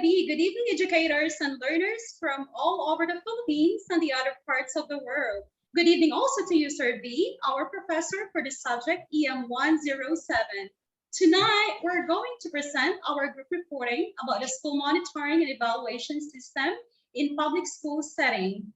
good evening, educators and learners from all over the Philippines and the other parts of the world. Good evening also to you, Sir B, our professor for the subject EM107. Tonight, we're going to present our group reporting about the school monitoring and evaluation system in public school setting.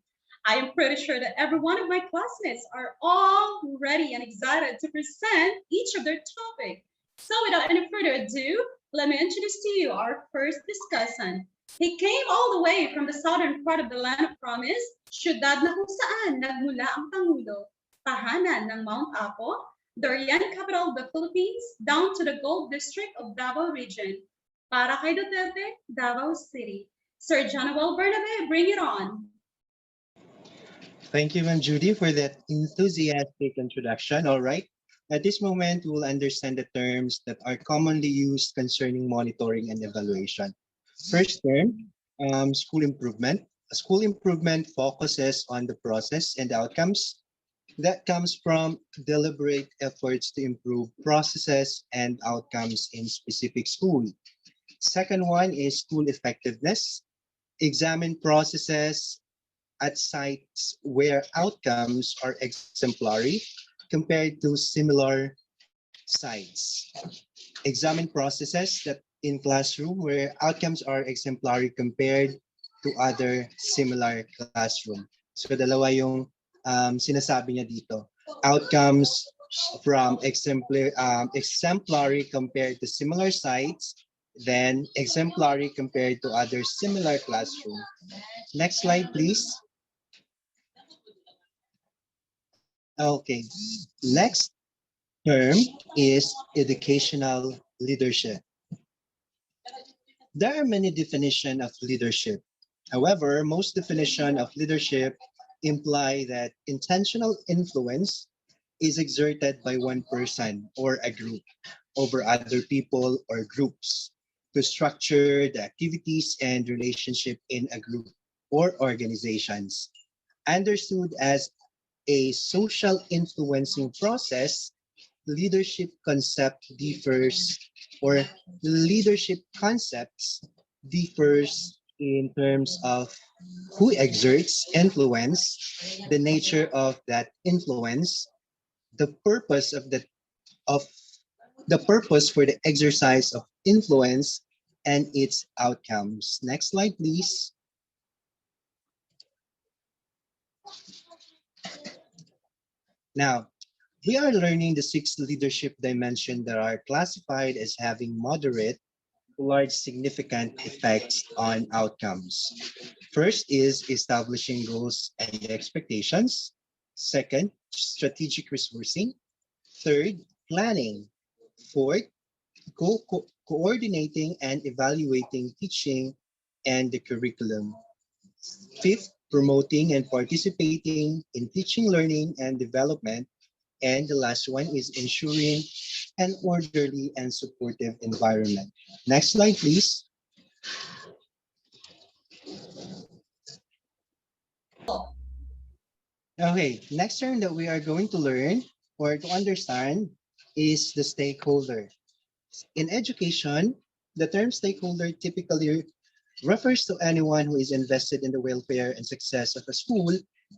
I am pretty sure that every one of my classmates are all ready and excited to present each of their topic. So without any further ado, let me introduce to you our first discussant. He came all the way from the southern part of the land of promise, syudad na kung saan nagmula ang Pangulo, tahanan ng Mount Apo, the Oriental capital of the Philippines, down to the Gold District of Davao Region. Para kay Duterte, Davao City. Sir Jonoel Bernabe, bring it on. Thank you, Ma'am Judy, for that enthusiastic introduction. All right. At this moment, we will understand the terms that are commonly used concerning monitoring and evaluation. First term, school improvement. School improvement focuses on the process and outcomes that comes from deliberate efforts to improve processes and outcomes in specific school. Second one is school effectiveness. Examine processes at sites where outcomes are exemplary compared to similar sites. Examine processes that in classroom where outcomes are exemplary compared to other similar classroom. So dalawa yung sinasabi niya dito. Outcomes from exemplary compared to similar sites, then exemplary compared to other similar classroom. Next slide, please. Okay, next term is educational leadership. There are many definitions of leadership. However, most definitions of leadership imply that intentional influence is exerted by one person or a group over other people or groups to structure the activities and relationship in a group or organizations. Understood as a social influencing process, leadership concept differs, or leadership concepts differs in terms of who exerts influence, the nature of that influence, the purpose of the purpose for the exercise of influence, and its outcomes. Next slide, please. Now, we are learning the 6 leadership dimensions that are classified as having moderate to large significant effects on outcomes. First is establishing goals and expectations. Second, strategic resourcing. Third, planning. Fourth, coordinating and evaluating teaching and the curriculum. Fifth, promoting and participating in teaching, learning, and development. And the last one is ensuring an orderly and supportive environment. Next slide, please. Okay, next term that we are going to learn or to understand is the stakeholder. In education, the term stakeholder typically refers to anyone who is invested in the welfare and success of a school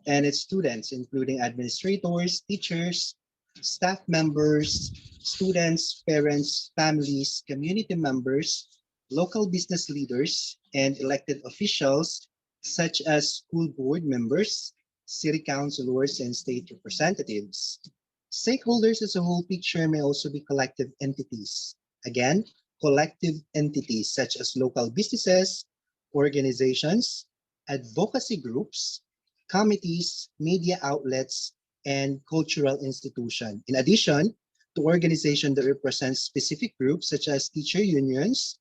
and its students, including administrators, teachers, staff members, students, parents, families, community members, local business leaders, and elected officials such as school board members, city councilors, and state representatives. Stakeholders as a whole picture may also be collective entities. Again, collective entities such as local businesses, organizations, advocacy groups, committees, media outlets, and cultural institutions. In addition to organizations that represent specific groups such as teacher unions,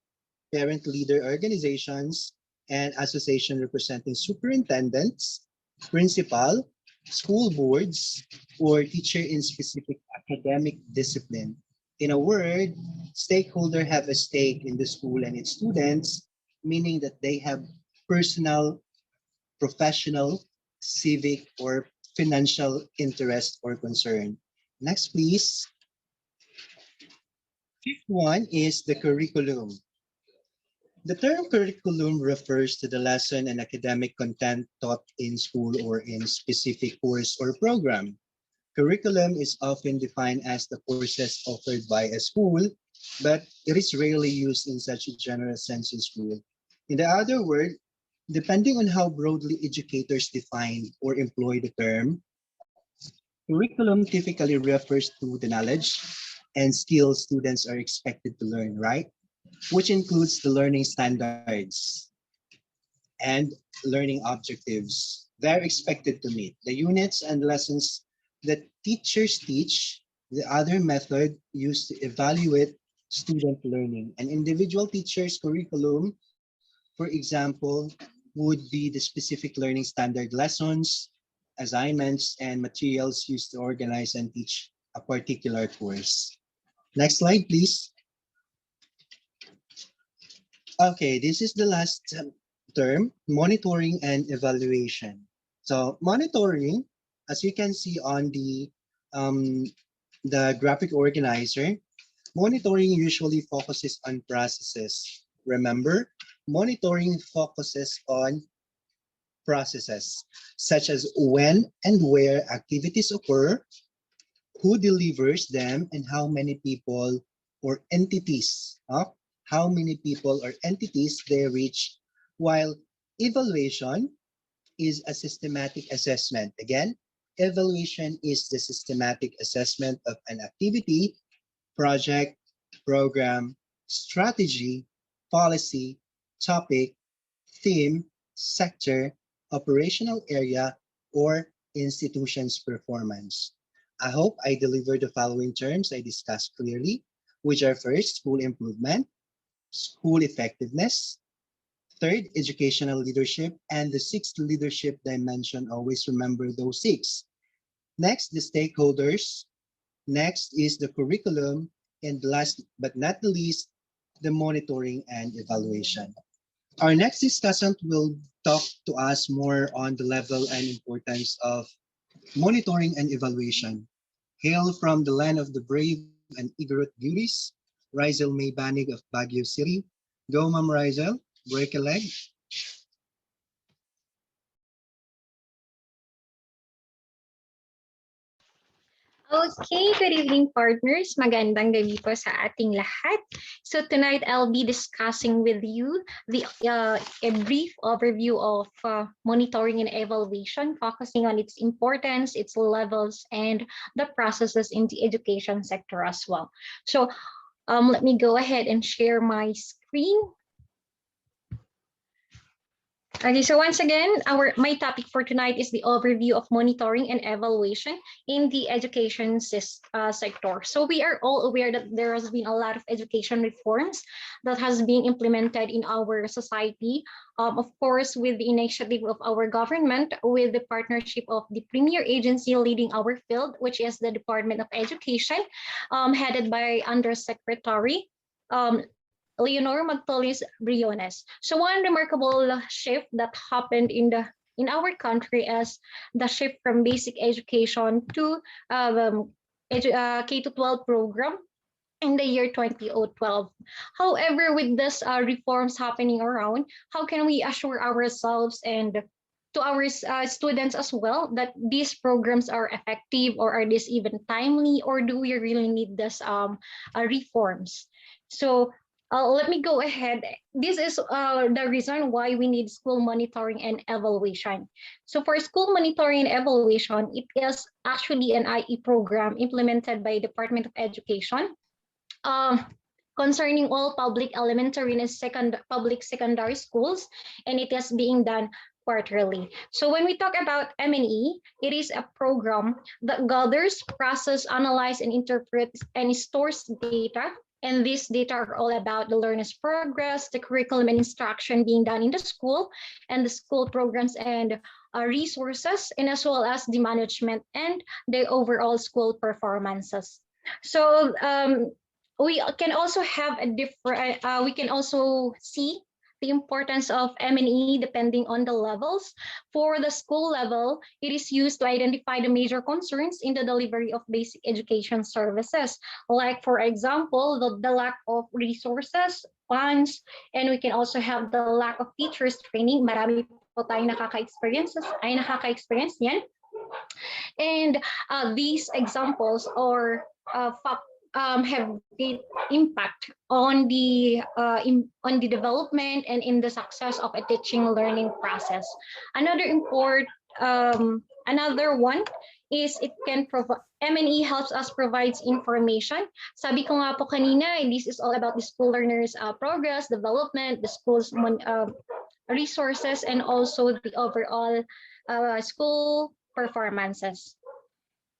parent leader organizations, and associations representing superintendents, principal, school boards, or teacher in specific academic discipline. In a word, stakeholders have a stake in the school and its students, meaning that they have personal, professional, civic, or financial interest or concern. Next, please. Fifth one is the curriculum. The term curriculum refers to the lesson and academic content taught in school or in specific course or program. Curriculum is often defined as the courses offered by a school, but it is rarely used in such a general sense in school. In the other word, depending on how broadly educators define or employ the term, curriculum typically refers to the knowledge and skills students are expected to learn, right? Which includes the learning standards and learning objectives they're expected to meet, the units and lessons that teachers teach, the other method used to evaluate student learning. An individual teacher's curriculum, for example, would be the specific learning standard lessons, assignments, and materials used to organize and teach a particular course. Next slide, please. Okay, this is the last term, monitoring and evaluation. So monitoring, as you can see on um, the graphic organizer, monitoring usually focuses on processes. Remember, monitoring focuses on processes such as when and where activities occur, who delivers them, and how many people or entities, how many people or entities they reach, while evaluation is a systematic assessment. Again, evaluation is the systematic assessment of an activity, project, program, strategy, policy, topic, theme, sector, operational area, or institution's performance. I hope I delivered the following terms I discussed clearly, which are first, school improvement, school effectiveness, third, educational leadership, and the sixth leadership dimension. Always remember those six. Next, the stakeholders. Next is the curriculum. And last but not the least, the monitoring and evaluation. Our next discussant will talk to us more on the level and importance of monitoring and evaluation. Hail from the land of the brave and Igorot beauties, Rizel May Banig of Baguio City. Go, Ma'am Rizel, break a leg. Okay, good evening partners. Magandang gabi po sa ating lahat. So tonight I'll be discussing with you a brief overview of monitoring and evaluation, focusing on its importance, its levels, and the processes in the education sector as well. So let me go ahead and share my screen. Okay, so once again, my topic for tonight is the overview of monitoring and evaluation in the education sector. So we are all aware that there has been a lot of education reforms that has been implemented in our society. Of course, with the initiative of our government, with the partnership of the premier agency leading our field, which is the Department of Education, headed by Undersecretary Leonor Magtolis Briones. So one remarkable shift that happened in our country is the shift from basic education to K to 12 program in the year 2012. However, with this reforms happening around, how can we assure ourselves and to our students as well that these programs are effective, or are these even timely, or do we really need this reforms? So let me go ahead. This is the reason why we need school monitoring and evaluation. So for school monitoring and evaluation, it is actually an IE program implemented by Department of Education um, concerning all public elementary and public secondary schools, and it is being done quarterly. So when we talk about M&E, it is a program that gathers, process, analyze, and interprets and stores data. And these data are all about the learner's progress, the curriculum and instruction being done in the school, and the school programs and resources, and as well as the management and the overall school performances. So we can also have a different, we can also see the importance of M&E depending on the levels. For the school level, it is used to identify the major concerns in the delivery of basic education services, like, for example, the lack of resources funds, and we can also have the lack of teachers training. Marami po tayong nakaka-experience niyan. And these examples or have great impact on on the development and in the success of a teaching learning process. Another one is it can provide M&E helps us provides information. Sabi ko nga po kanina, this is all about the school learners progress, development, the school's resources, and also the overall school performances.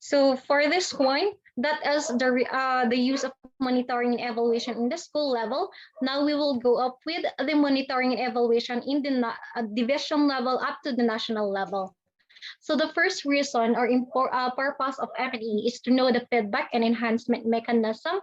So for this one, that is the use of monitoring and evaluation in the school level. Now we will go up with the monitoring and evaluation in the division level up to the national level. So the first reason or purpose of M&E is to know the feedback and enhancement mechanism,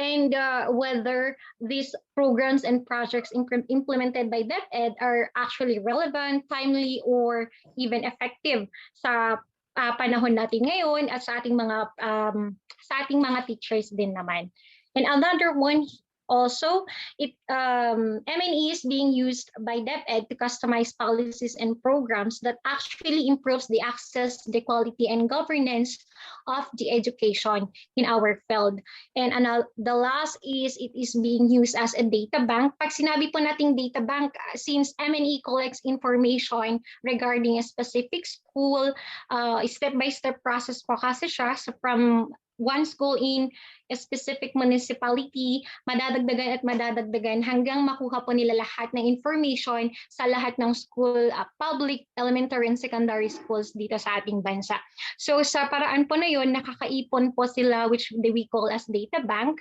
and whether these programs and projects implemented by DepEd are actually relevant, timely, or even effective sa panahon natin ngayon at sa ating mga teachers din naman. And another one also, M&E is being used by DepEd to customize policies and programs that actually improves the access, the quality, and governance of the education in our field. And the last is it is being used as a data bank. Pag sinabi po nating data bank, since M&E collects information regarding a specific school, step-by-step process po kasi siya. So from one school in a specific municipality, madadagdagan hanggang makuha po nila lahat ng information sa lahat ng school, public, elementary, and secondary schools dito sa ating bansa. So sa paraan po na yun, nakakaipon po sila, which we call as data bank.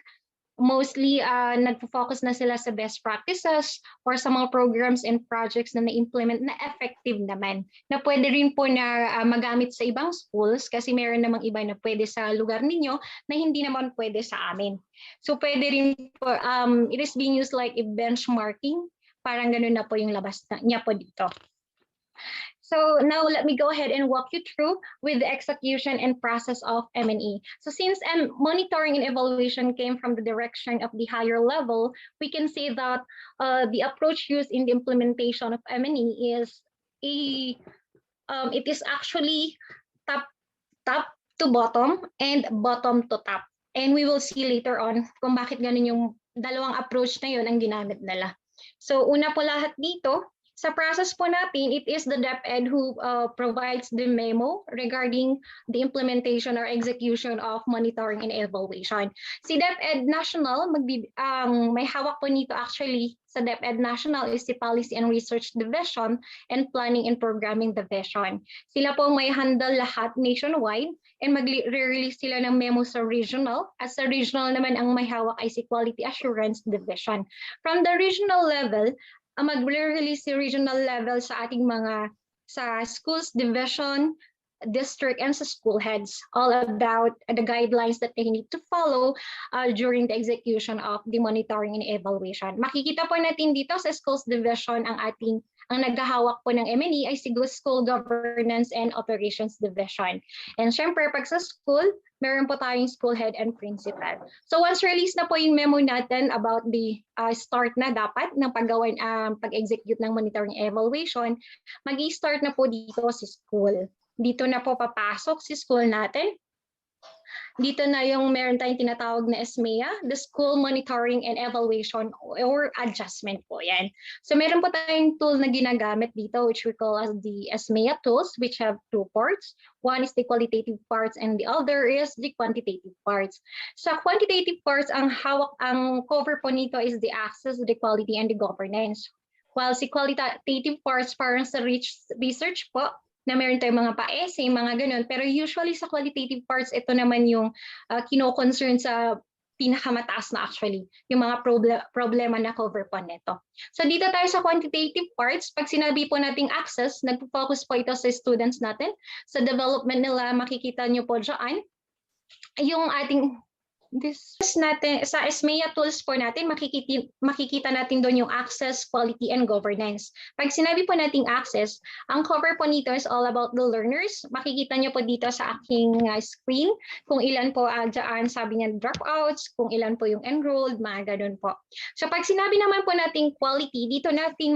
Mostly, nagpo-focus na sila sa best practices or sa mga programs and projects na na-implement na effective naman. Na pwede rin po na magamit sa ibang schools kasi meron namang iba na pwede sa lugar ninyo na hindi naman pwede sa amin. So pwede rin po, it is being used like a benchmarking. Parang ganun na po yung labas niya po dito. So now let me go ahead and walk you through with the execution and process of M&E. So since monitoring and evaluation came from the direction of the higher level, we can say that the approach used in the implementation of M&E is it is actually top to bottom and bottom to top. And we will see later on kung bakit ganun yung dalawang approach na yun ang ginamit nila. So una po lahat dito, sa process po natin, it is the DepEd who provides the memo regarding the implementation or execution of monitoring and evaluation. Si DepEd National, may hawak po nito actually sa DepEd National is the Policy and Research Division and Planning and Programming Division. Sila po may handle lahat nationwide and mag-release sila ng memo sa regional. At sa regional naman ang may hawak ay si Quality Assurance Division. From the regional level, mag-release si regional level sa ating sa schools division, district, and sa school heads all about the guidelines that they need to follow during the execution of the monitoring and evaluation. Makikita po natin dito sa schools division ang naghahawak po ng M&E ay si School Governance and Operations Division. And syempre, pag sa school, meron po tayong school head and principal. So once release na po yung memo natin about the start na dapat ng pag-execute ng monitoring evaluation, mag-i-start na po dito si school. Dito na po papasok si school natin. Dito na yung meron tayong tinatawag na SMEA, the School Monitoring and Evaluation or Adjustment po yan. So meron po tayong tool na ginagamit dito which we call as the SMEA tools, which have two parts. One is the qualitative parts and the other is the quantitative parts. Sa quantitative parts, ang cover po nito is the access, the quality, and the governance. While si qualitative parts parang sa research po, na meron tayong mga pa-essay, mga ganun. Pero usually sa qualitative parts, ito naman yung kino-concern sa pinakamataas na actually, yung mga problema na cover po nito. So dito tayo sa quantitative parts, pag sinabi po nating access, nagpo-focus po ito sa students natin. Sa development nila, makikita nyo po dyan, yung ating this natin sa SMEA tools po natin, makikita natin doon yung access, quality, and governance. Pag sinabi po nating access, ang cover po nito is all about the learners. Makikita nyo po dito sa aking screen kung ilan po dyan sabi niya dropouts, kung ilan po yung enrolled, mga ganun po. So pag sinabi naman po nating quality, dito natin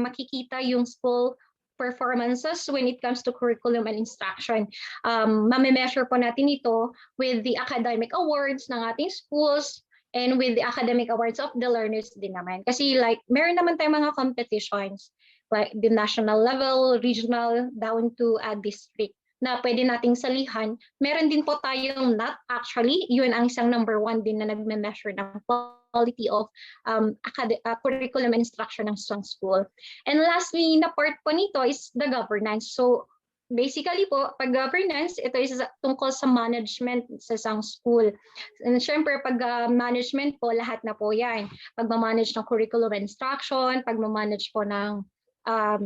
makikita yung school performances when it comes to curriculum and instruction. Mame-measure po natin ito with the academic awards ng ating schools and with the academic awards of the learners din naman. Kasi like, meron naman tayong mga competitions like the national level, regional, down to a district na pwede nating salihan. Meron din po tayong not actually, yun ang isang number 1 din na nagme-measure ng quality of curriculum and instruction ng isang school. And lastly, na part po nito is the governance. So basically po, pag governance, ito is tungkol sa management sa isang school. And syempre, pag management po, lahat na po yan. Pag-manage ng curriculum and instruction, pag-manage po ng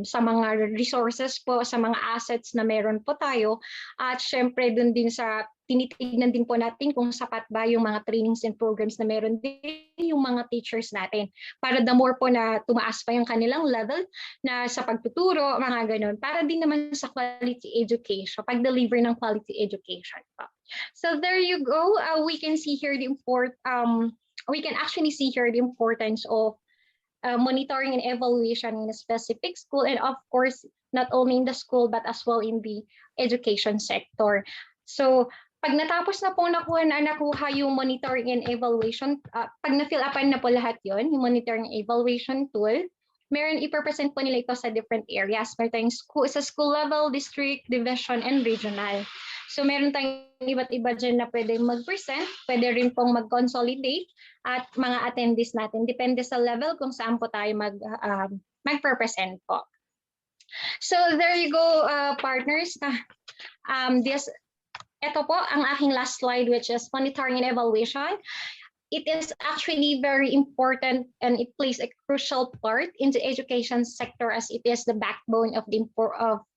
sa mga resources po, sa mga assets na meron po tayo. At syempre, dun din sa tinitignan din po natin kung sapat ba yung mga trainings and programs na meron din yung mga teachers natin. Para the more po na tumaas pa yung kanilang level na sa pagtuturo, mga ganun. Para din naman sa quality education, pag-deliver ng quality education po. So there you go. We can see here the we can actually see here the importance of monitoring and evaluation in a specific school, and of course, not only in the school, but as well in the education sector. So, pag natapos na po nakuha yung monitoring and evaluation, pag na-fill upan na po lahat yon, yung monitoring and evaluation tool, meron i-present po nila ito sa different areas. Meron tayong sa school level, district, division, and regional. So meron tayong iba't iba dyan na pwede mag-present, pwede rin pong mag-consolidate at mga attendees natin. Depende sa level kung saan po tayo mag-present po. So there you go, partners. Ito po ang aking last slide, which is monitoring and evaluation. It is actually very important and it plays a crucial part in the education sector as it is the backbone of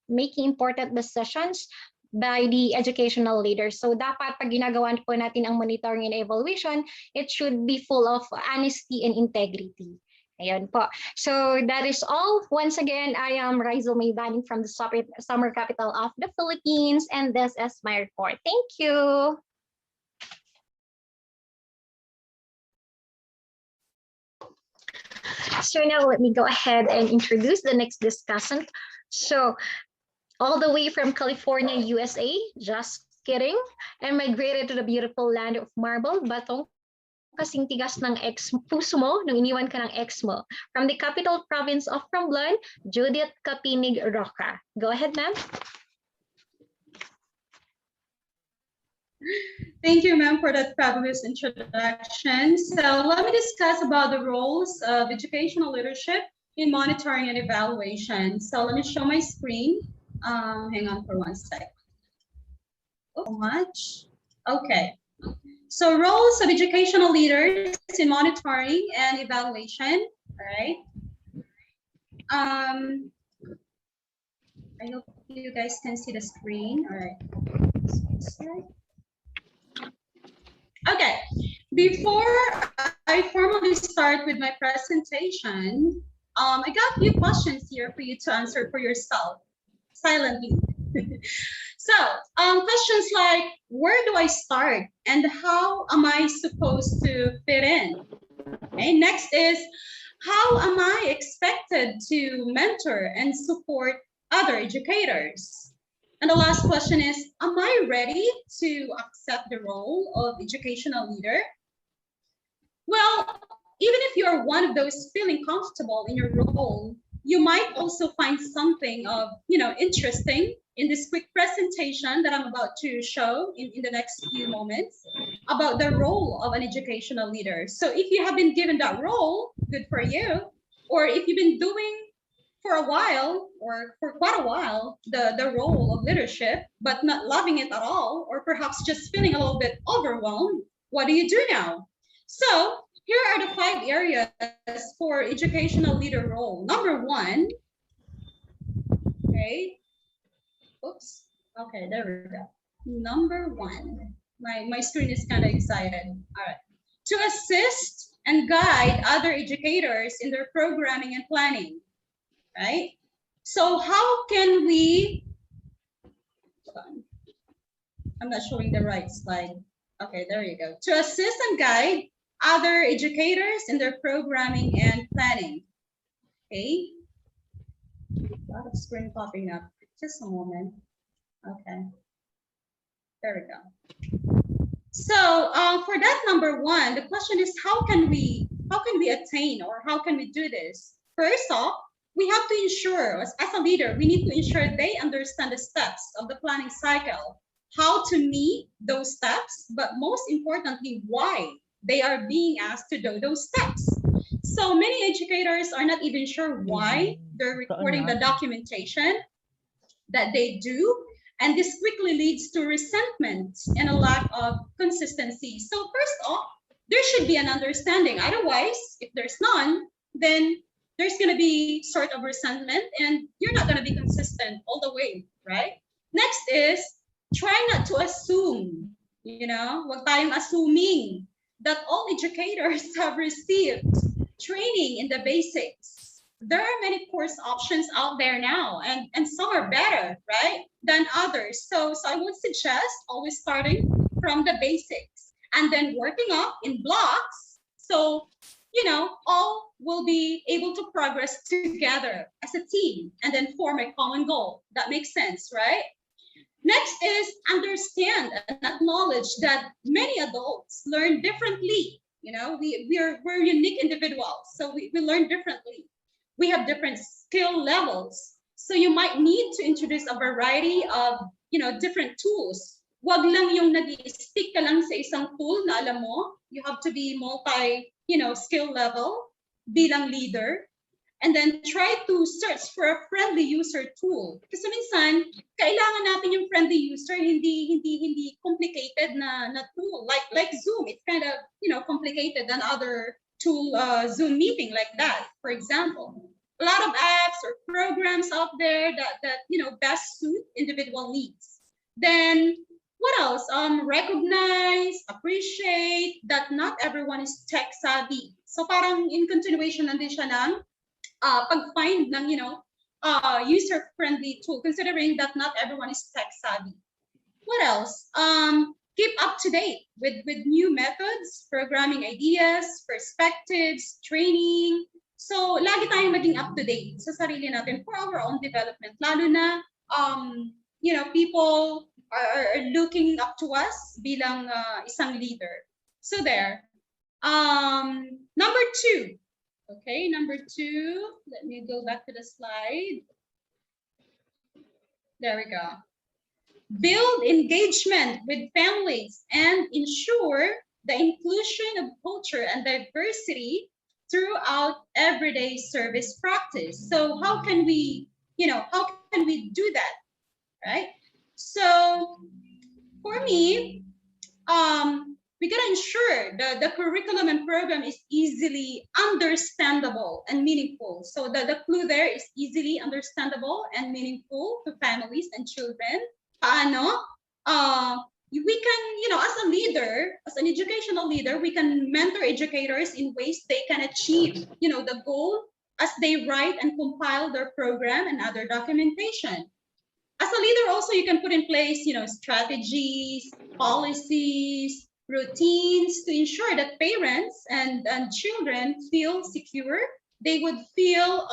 making important decisions by the educational leaders. So dapat pag ginagawa po natin ang monitoring and evaluation, it should be full of honesty and integrity. Ayun po. So that is all. Once again, I am Rizal Maybaning from the summer capital of the Philippines, and this is my report. Thank you. So now let me go ahead and introduce the next discussant. So all the way from California, USA, just kidding, and migrated to the beautiful land of marble, batong kasing tigas ng puso mo nung iniwan ka ng ex mo. From the capital province of Romblon, Judith Kapinig Roca. Go ahead, ma'am. Thank you, ma'am, for that fabulous introduction. So let me discuss about the roles of educational leadership in monitoring and evaluation. So let me show my screen. Hang on for 1 sec. So much. Okay. So roles of educational leaders in monitoring and evaluation. All right. I hope you guys can see the screen. All right. Okay. Before I formally start with my presentation, I got a few questions here for you to answer for yourself silently. So questions like, where do I start and how am I supposed to fit in? Okay, next is, how am I expected to mentor and support other educators? And the last question is, am I ready to accept the role of educational leader? Well, even if you're one of those feeling comfortable in your role, you might also find something of, interesting in this quick presentation that I'm about to show in the next few moments about the role of an educational leader. So if you have been given that role, good for you. Or if you've been doing for a while or for quite a while the role of leadership, but not loving it at all, or perhaps just feeling a little bit overwhelmed, what do you do now? So here are the 5 areas for educational leader role. Number 1, okay. Oops. Okay, there we go. Number 1. My screen is kind of excited. All right. To assist and guide other educators in their programming and planning, right? So how can we, I'm not showing the right slide. Okay, there you go. To assist and guide other educators in their programming and planning. Okay. A lot of screen popping up. Just a moment. Okay. There we go. So for that number one, the question is how can we attain, or how can we do this? First off, we have to ensure, as a leader, we need to ensure they understand the steps of the planning cycle, how to meet those steps, but most importantly, why they are being asked to do those steps. So many educators are not even sure why they're recording the documentation that they do, and this quickly leads to resentment and a lack of consistency. So first off, there should be an understanding. Otherwise, if there's none, then there's going to be sort of resentment and you're not going to be consistent all the way, right? Next is try not to assume, wag tayong assuming that all educators have received training in the basics. There are many course options out there now, and some are better, right, than others. So I would suggest always starting from the basics and then working up in blocks. So, all will be able to progress together as a team and then form a common goal. That makes sense, right? Next is understand and acknowledge that many adults learn differently. We're unique individuals, so we learn differently. We have different skill levels. So you might need to introduce a variety of, different tools. Wag lang yung nag-stick ka lang sa isang tool na alam mo, you have to be multi, skill level bilang leader. And then try to search for a friendly user tool. Kasi minsan, kailangan natin yung friendly user, hindi complicated na tool. Like Zoom, it's kind of, complicated than other tool, Zoom meeting like that, for example. A lot of apps or programs out there that best suit individual needs. Then what else? Recognize, appreciate that not everyone is tech savvy. So parang in continuation nandun siya ng pag-find ng, user-friendly tool, considering that not everyone is tech savvy. What else? Keep up to date with new methods, programming ideas, perspectives, training. So, lagi tayong maging up to date sa sarili natin for our own development. Lalo na, people are looking up to us bilang isang leader. So there. Number two. Okay, number two. Let me go back to the slide. There we go. Build engagement with families and ensure the inclusion of culture and diversity throughout everyday service practice. So how can we, how can we do that, right? So for me, we gotta ensure the curriculum and program is easily understandable and meaningful. So the clue there is easily understandable and meaningful to families and children. Paano? We can, as a leader, as an educational leader, we can mentor educators in ways they can achieve, the goal as they write and compile their program and other documentation. As a leader, also, you can put in place, strategies, policies, routines to ensure that parents and children feel secure. They would feel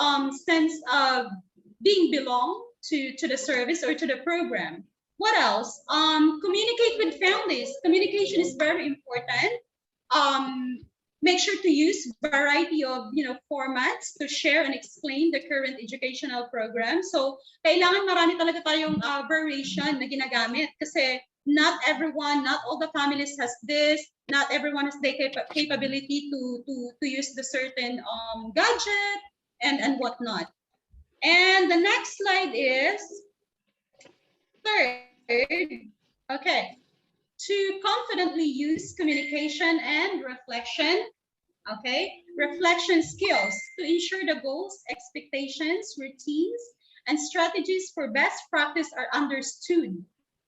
sense of being belong to the service or to the program. What else? Communicate with families. Communication is very important. Make sure to use variety of formats to share and explain the current educational program. So kailangan marami talaga tayong variation na ginagamit kasi not everyone, not all the families has this, not everyone has the capability to use the certain gadget and whatnot. And the next slide is third. Okay. To confidently use communication and reflection, okay? Reflection skills to ensure the goals, expectations, routines, and strategies for best practice are understood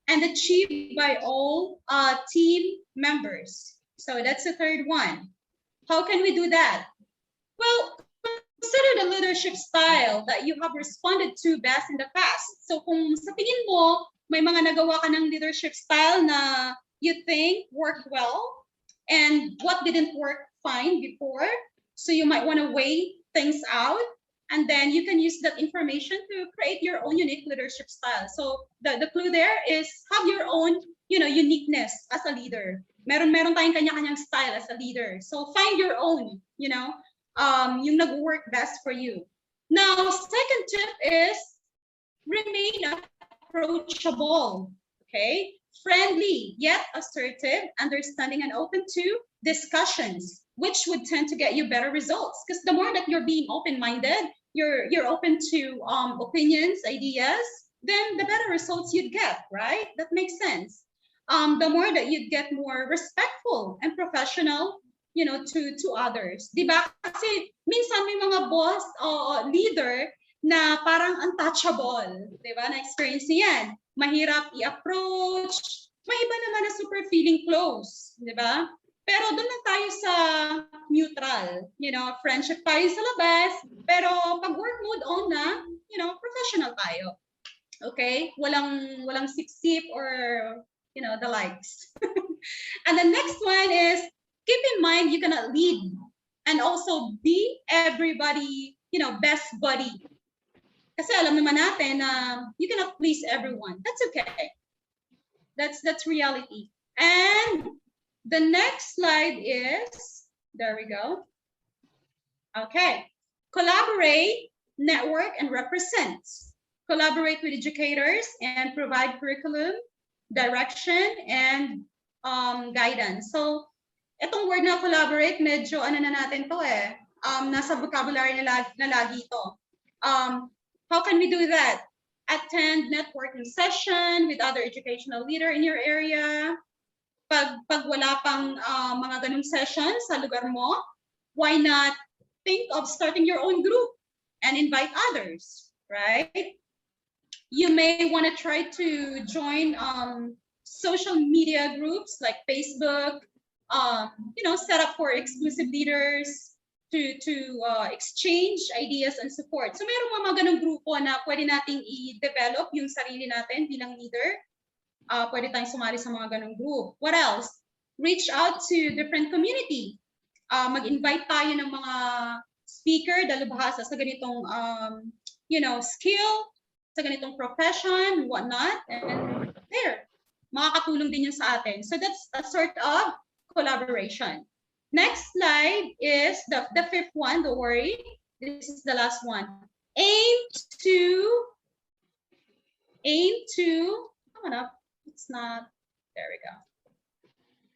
and achieved by all team members. So that's the third one. How can we do that? Well, consider the leadership style that you have responded to best in the past. So kung sa tingin mo, may mga nagawa ka ng leadership style na you think worked well, and what didn't work fine before, so you might want to weigh things out, and then you can use that information to create your own unique leadership style. So the clue there is have your own, uniqueness as a leader. Meron tayong kanya-kanyang style as a leader. So find your own, yung nag-work best for you. Now, second tip is remain approachable, okay? Friendly, yet assertive, understanding, and open to discussions, which would tend to get you better results. Because the more that you're being open-minded, you're open to opinions, ideas, then the better results you'd get, right? That makes sense. The more that you'd get more respectful and professional, to others. Di ba? Kasi minsan may mga boss o leader na parang untouchable. Di ba? Na-experience niyan. Mahirap i-approach. May iba naman na super feeling close. Di ba? Pero doon lang tayo sa neutral. Friendship tayo sa labas. Pero pag work mode on na, professional tayo. Okay? Walang sip-sip or, the likes. And the next one is, keep in mind you cannot lead and also be everybody, best buddy. Kasi alam naman natin na you cannot please everyone. That's okay. That's reality. And the next slide is, there we go. Okay. Collaborate, network, and represent. Collaborate with educators and provide curriculum, direction, and guidance. So, itong word na collaborate, medyo na natin to nasa vocabulary na lagi to. How can we do that? Attend networking session with other educational leader in your area. Pag wala pang mga ganung sessions sa lugar mo, why not think of starting your own group and invite others, right? You may want to try to join social media groups like Facebook, set up for exclusive leaders to exchange ideas and support. So mayroong mga ganong grupo na pwede nating i-develop yung sarili natin bilang leader. Pwede tayong sumali sa mga ganong group. What else? Reach out to different community. Mag-invite tayo ng mga speaker, dalubhasa sa ganitong skill, sa ganitong profession, whatnot. And there, makakatulong din yun sa atin. So that's a sort of collaboration. Next slide is the fifth one, don't worry. This is the last one. Aim to, come on up. It's not, there we go.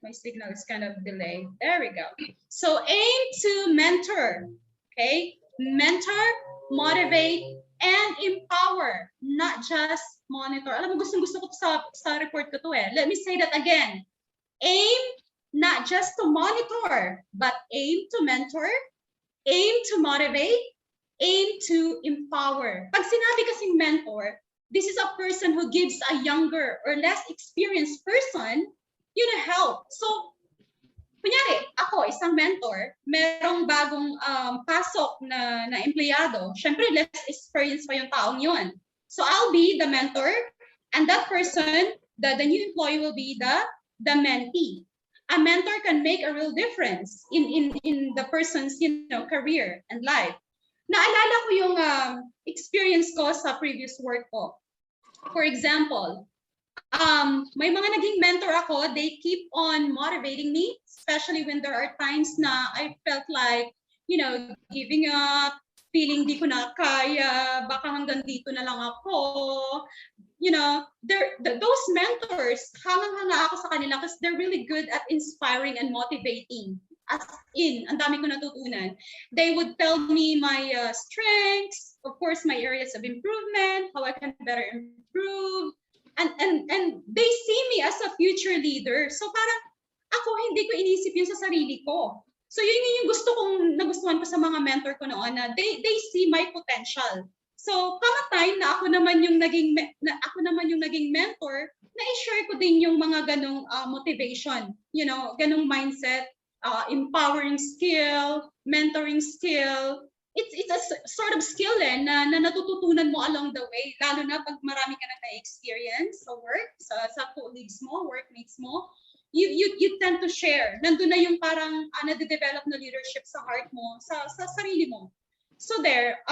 My signal is kind of delayed. There we go. So aim to mentor, okay? Mentor, motivate, and empower, not just monitor. Alam mo, gusto ko sa report ko to Let me say that again. Aim not just to monitor, but aim to mentor, aim to motivate, aim to empower. Pag sinabi kasing mentor, this is a person who gives a younger or less experienced person, help. So, kunyari, ako, isang mentor, merong bagong pasok na empleyado. Syempre, less experience pa yung taong yun. So, I'll be the mentor, and that person, the new employee will be the mentee. A mentor can make a real difference in the person's career and life. Naalala ko yung experience ko sa previous work ko. For example, may mga naging mentor ako, they keep on motivating me, especially when there are times na I felt like, giving up, feeling di ko na kaya, baka hanggang dito na lang ako. Those mentors, hangang-hanga ako sa kanila because they're really good at inspiring and motivating. As in, ang dami ko natutunan. They would tell me my strengths, of course, my areas of improvement, how I can better improve, and they see me as a future leader. So parang ako, hindi ko inisip yun sa sarili ko. So yun yung nagustuhan ko sa mga mentor ko noon na they see my potential. So, time na ako naman yung naging mentor, na-share ko din yung mga ganong motivation, ganong mindset, empowering skill, mentoring skill. It's a sort of skill na natututunan mo along the way, lalo na pag marami ka nang na-experience sa work, sa colleagues mo, workmates mo. You tend to share. Nandun na yung parang nade-develop na leadership sa heart mo, sa sarili mo. So there,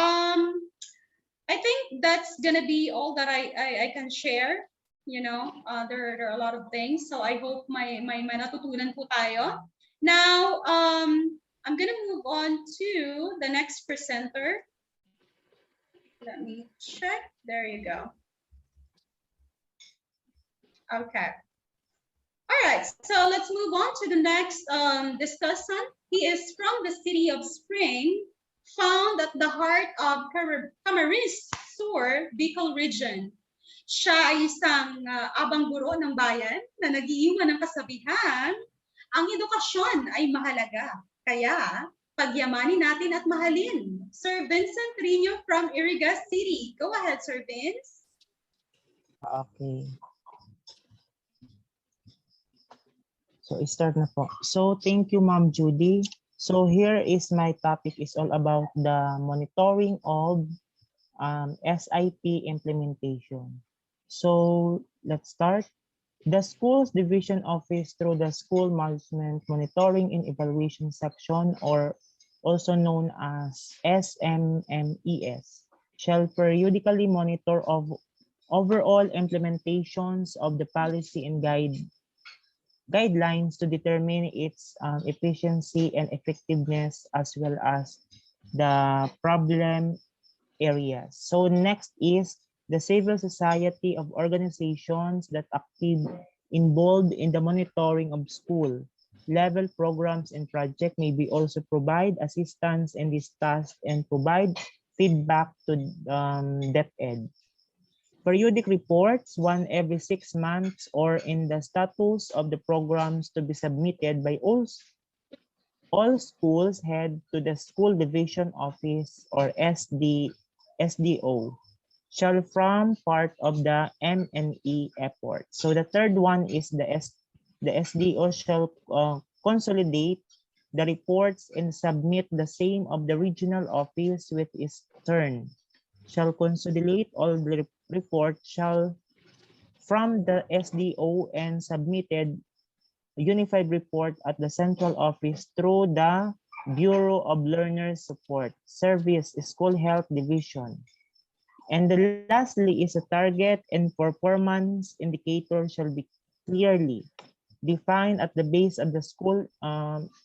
I think that's gonna be all that I can share. There are a lot of things, so I hope may natutunan po tayo. Now, I'm gonna move on to the next presenter. Let me check. There you go. Okay. All right, so let's move on to the next discussant. He is from the city of Spring, found at the heart of Camarines Sur, Bicol region. Siya ay isang abang guro ng bayan na nag-iiwan ng kasabihan, ang edukasyon ay mahalaga, kaya pagyamanin natin at mahalin. Sir Vincent Trino from Iriga City. Go ahead, Sir Vince. Okay. So, start na po. So, thank you, Ma'am Judy. So, here is my topic is all about the monitoring of SIP implementation. So, let's start. The school's division office through the School Management Monitoring and Evaluation Section, or also known as SMMES, shall periodically monitor of overall implementations of the policy and guidelines to determine its efficiency and effectiveness, as well as the problem areas. So next is the civil society of organizations that active involved in the monitoring of school level programs and project may be also provide assistance in this task and provide feedback to DepEd. Periodic reports, one every 6 months, or in the status of the programs to be submitted by all schools head to the school division office or SDO shall form part of the M&E effort. So the third one is the SDO shall consolidate the reports and submit the same of the regional office with its turn. Shall consolidate all the report shall from the SDO and submitted unified report at the central office through the Bureau of Learner Support Service School Health Division. And lastly is a target and performance indicator shall be clearly defined at the base of the school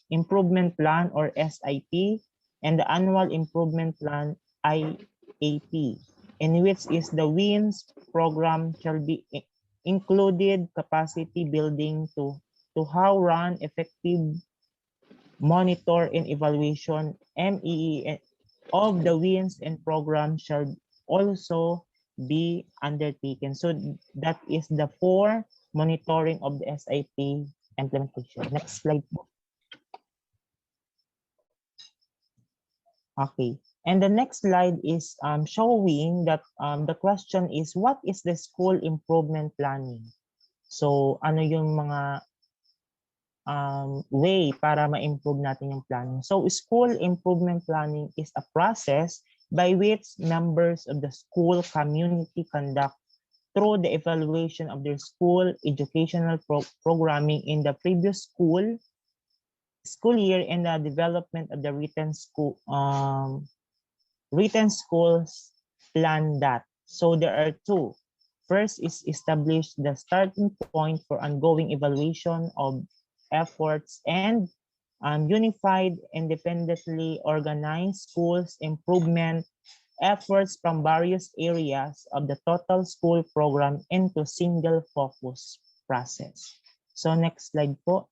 improvement plan or SIP and the annual improvement plan IAP, in which is the WINS program shall be included capacity building to how run effective monitor and evaluation MEE of the WINS and program shall also be undertaken. So that is the 4 monitoring of the SIP implementation. Next slide. Okay. And the next slide is showing that the question is, what is the school improvement planning? So ano yung mga way para ma-improve natin yung planning? So school improvement planning is a process by which members of the school community conduct through the evaluation of their school educational programming in the previous school year and the development of the written schools plan that. So there are 2. First is establish the starting point for ongoing evaluation of efforts and unified, independently organized schools improvement efforts from various areas of the total school program into single focus process. So next slide po.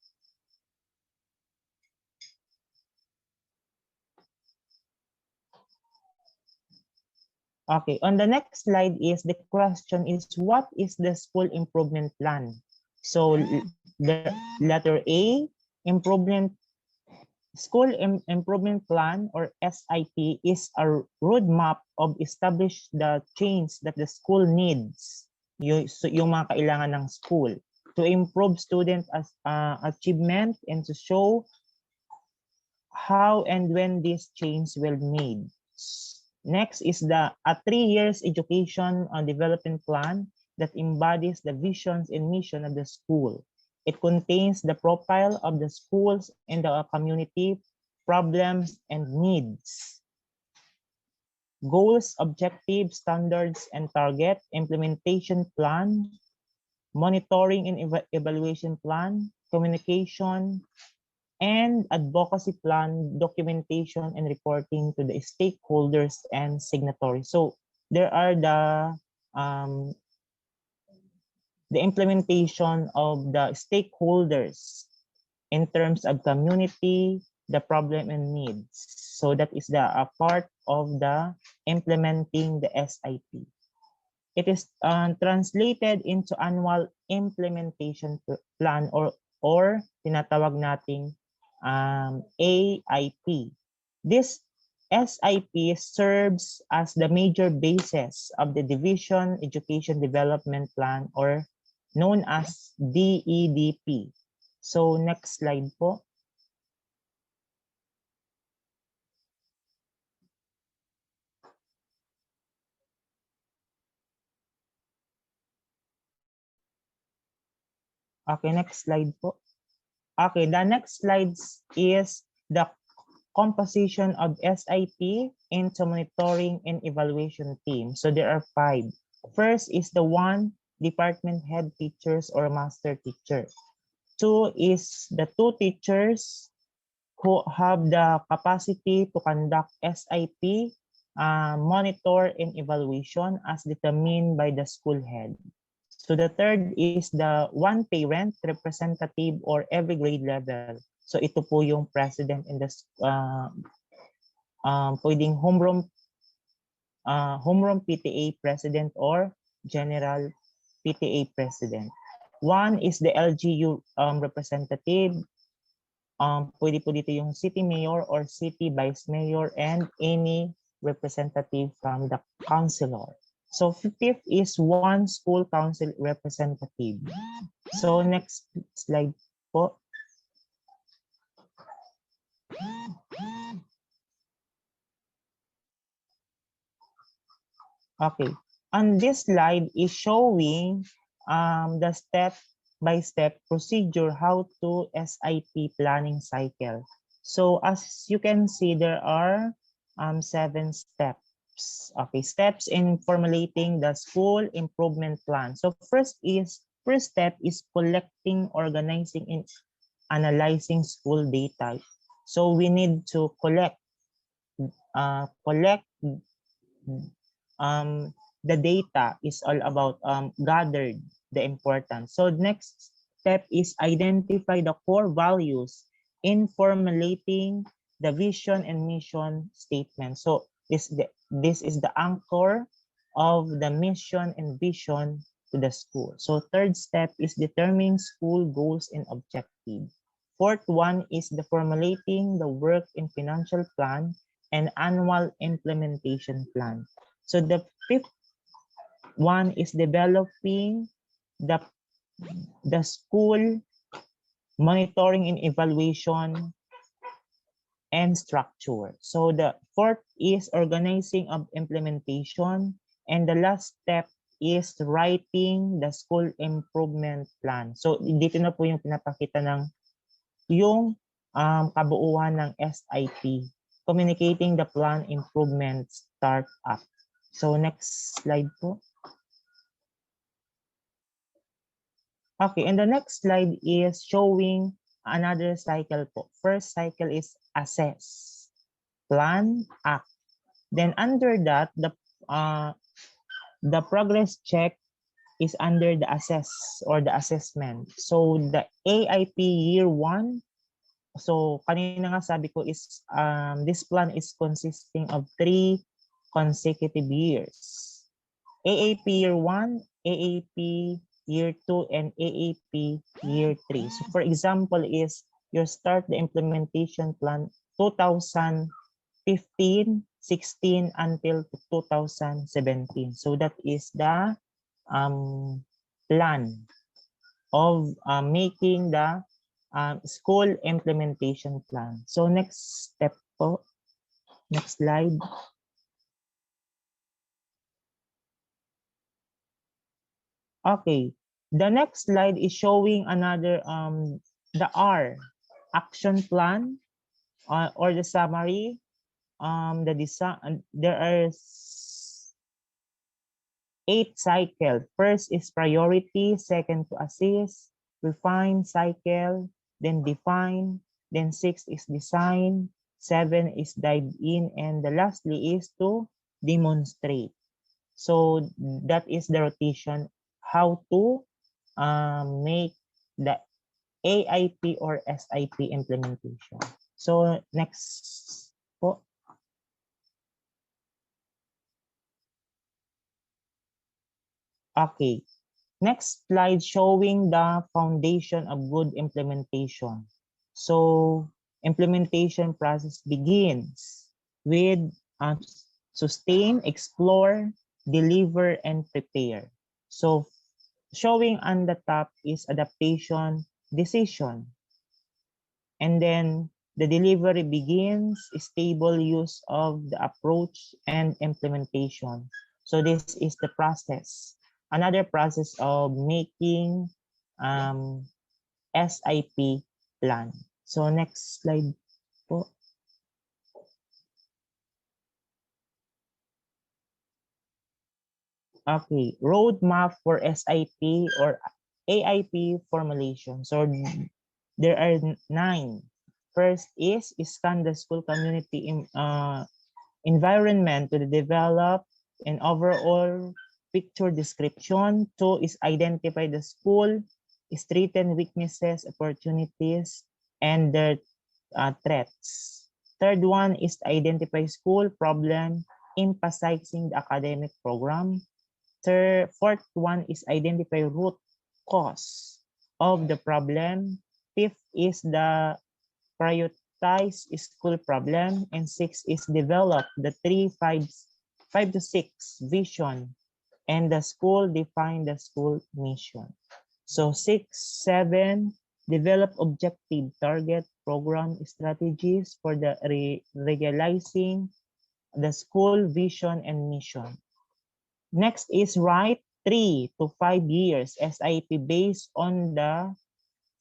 Okay, on the next slide is the question is, what is the school improvement plan? So the letter A, improvement School Improvement Plan or SIP is a roadmap of establish the change that the school needs, yung mga kailangan ng school to improve student achievement and to show how and when this change will made. Next is a 3 years education development plan that embodies the visions and mission of the school. It contains the profile of the schools and the community, problems and needs, goals, objectives, standards and target, implementation plan, monitoring and evaluation plan, communication, and advocacy plan, documentation and reporting to the stakeholders and signatories. So there are the implementation of the stakeholders in terms of community, the problem and needs. So that is the part of the implementing the SIP. It is translated into annual implementation plan or tinatawag nating AIP. This SIP serves as the major basis of the Division Education Development Plan or known as DEDP. So next slide po. Okay, next slide po. Okay, the next slides is the composition of SIP into monitoring and evaluation team. So there are 5. First is the 1 department head teachers or master teacher. 2 is the 2 teachers who have the capacity to conduct SIP, monitor and evaluation as determined by the school head. So the third is the 1 parent representative or every grade level. So ito po yung president in the pwedeng homeroom PTA president or general PTA president. 1 is the LGU representative. Pwede po dito yung city mayor or city vice mayor and any representative from the councilor. So 5th is 1 school council representative. So next slide po. Okay, on this slide is showing the step-by-step procedure how to SIP planning cycle. So as you can see, there are 7 steps. Okay, steps in formulating the school improvement plan. So first step is collecting, organizing, and analyzing school data. So we need to collect the data is all about gathered the importance. So next step is identify the core values in formulating the vision and mission statement. So this is the anchor of the mission and vision to the school. So third step is determining school goals and objectives. Fourth one is the formulating the work and financial plan and annual implementation plan. So the 5th one is developing the school monitoring and evaluation and structure. So the 4th is organizing of implementation, and the last step is writing the school improvement plan. So dito na po yung pinapakita ng yung kabuuan ng SIP, communicating the plan improvement startup. So next slide po. Okay, and the next slide is showing another cycle po. First cycle is assess, plan, act. Then under that, the progress check is under the assess or the assessment. So the AIP year 1, so kanina nga sabi ko is this plan is consisting of 3 consecutive years. AAP year 1, AAP year 2, and AAP year 3. So for example is you start the implementation plan 2015, 16 until 2017. So that is the plan of making the school implementation plan. So next step po, next slide. Okay, the next slide is showing another the R action plan or the summary. The design, there are 8 cycles. First is priority, second to assist, refine cycle, then define, then 6 is design, 7 is dive in, and the lastly is to demonstrate. So that is the rotation, how to make the AIP or SIP implementation. So next po. Okay, next slide showing the foundation of good implementation. So implementation process begins with sustain, explore, deliver, and prepare. So showing on the top is adaptation, decision. And then the delivery begins stable use of the approach and implementation. So this is the process. Another process of making SIP plan. So next slide po. Okay, roadmap for SIP or AIP formulation. So there are 9. First is scan the school community environment to develop an overall picture description. 2 is identify the school, strengthen weaknesses, opportunities, and their threats. Third one is identify school problem, emphasizing the academic program. Fourth one is identify root cause of the problem. Fifth is the prioritize school problem, and 6 is develop the 5 to 6 vision, and the school define the school mission. So 6, 7, develop objective target program strategies for the realizing the school vision and mission. Next is write 3 to 5 years SIP based on the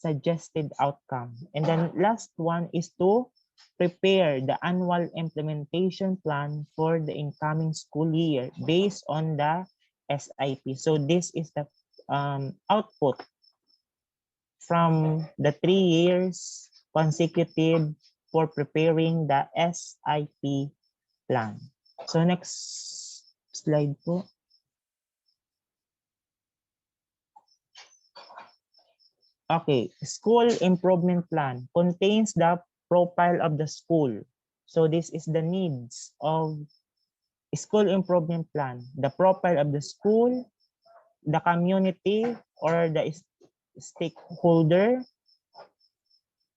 suggested outcome. And then last one is to prepare the annual implementation plan for the incoming school year based on the SIP. So this is the output from the 3 years consecutive for preparing the SIP plan. So next slide po. Okay, school improvement plan contains the profile of the school. So this is the needs of school improvement plan, the profile of the school, the community or the stakeholder,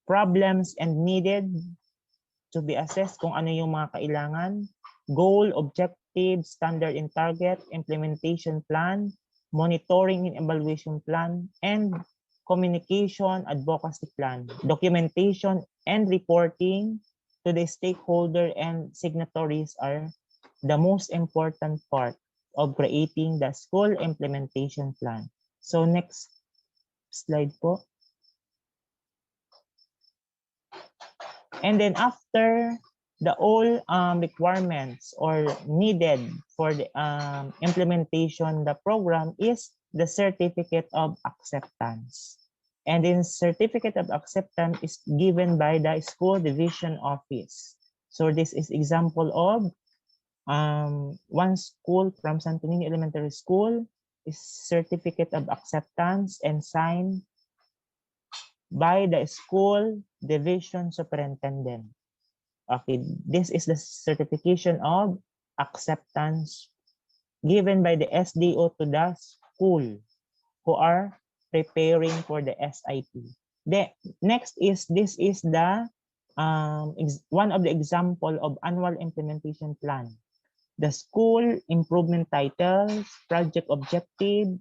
problems and needed to be assessed kung ano yung mga kailangan, goal, objective, standard and target, implementation plan, monitoring and evaluation plan, and communication advocacy plan, documentation and reporting to the stakeholder and signatories are the most important part of creating the school implementation plan. So next slide po. And then after the all requirements or needed for the implementation, the program is the certificate of acceptance. And then certificate of acceptance is given by the school division office. So this is example of one school from Santo Niño Elementary School is certificate of acceptance and signed by the school division superintendent. Okay, this is the certification of acceptance given by the SDO to the school who are preparing for the SIP. The next is this is the one of the example of annual implementation plan. The school improvement titles, project objective,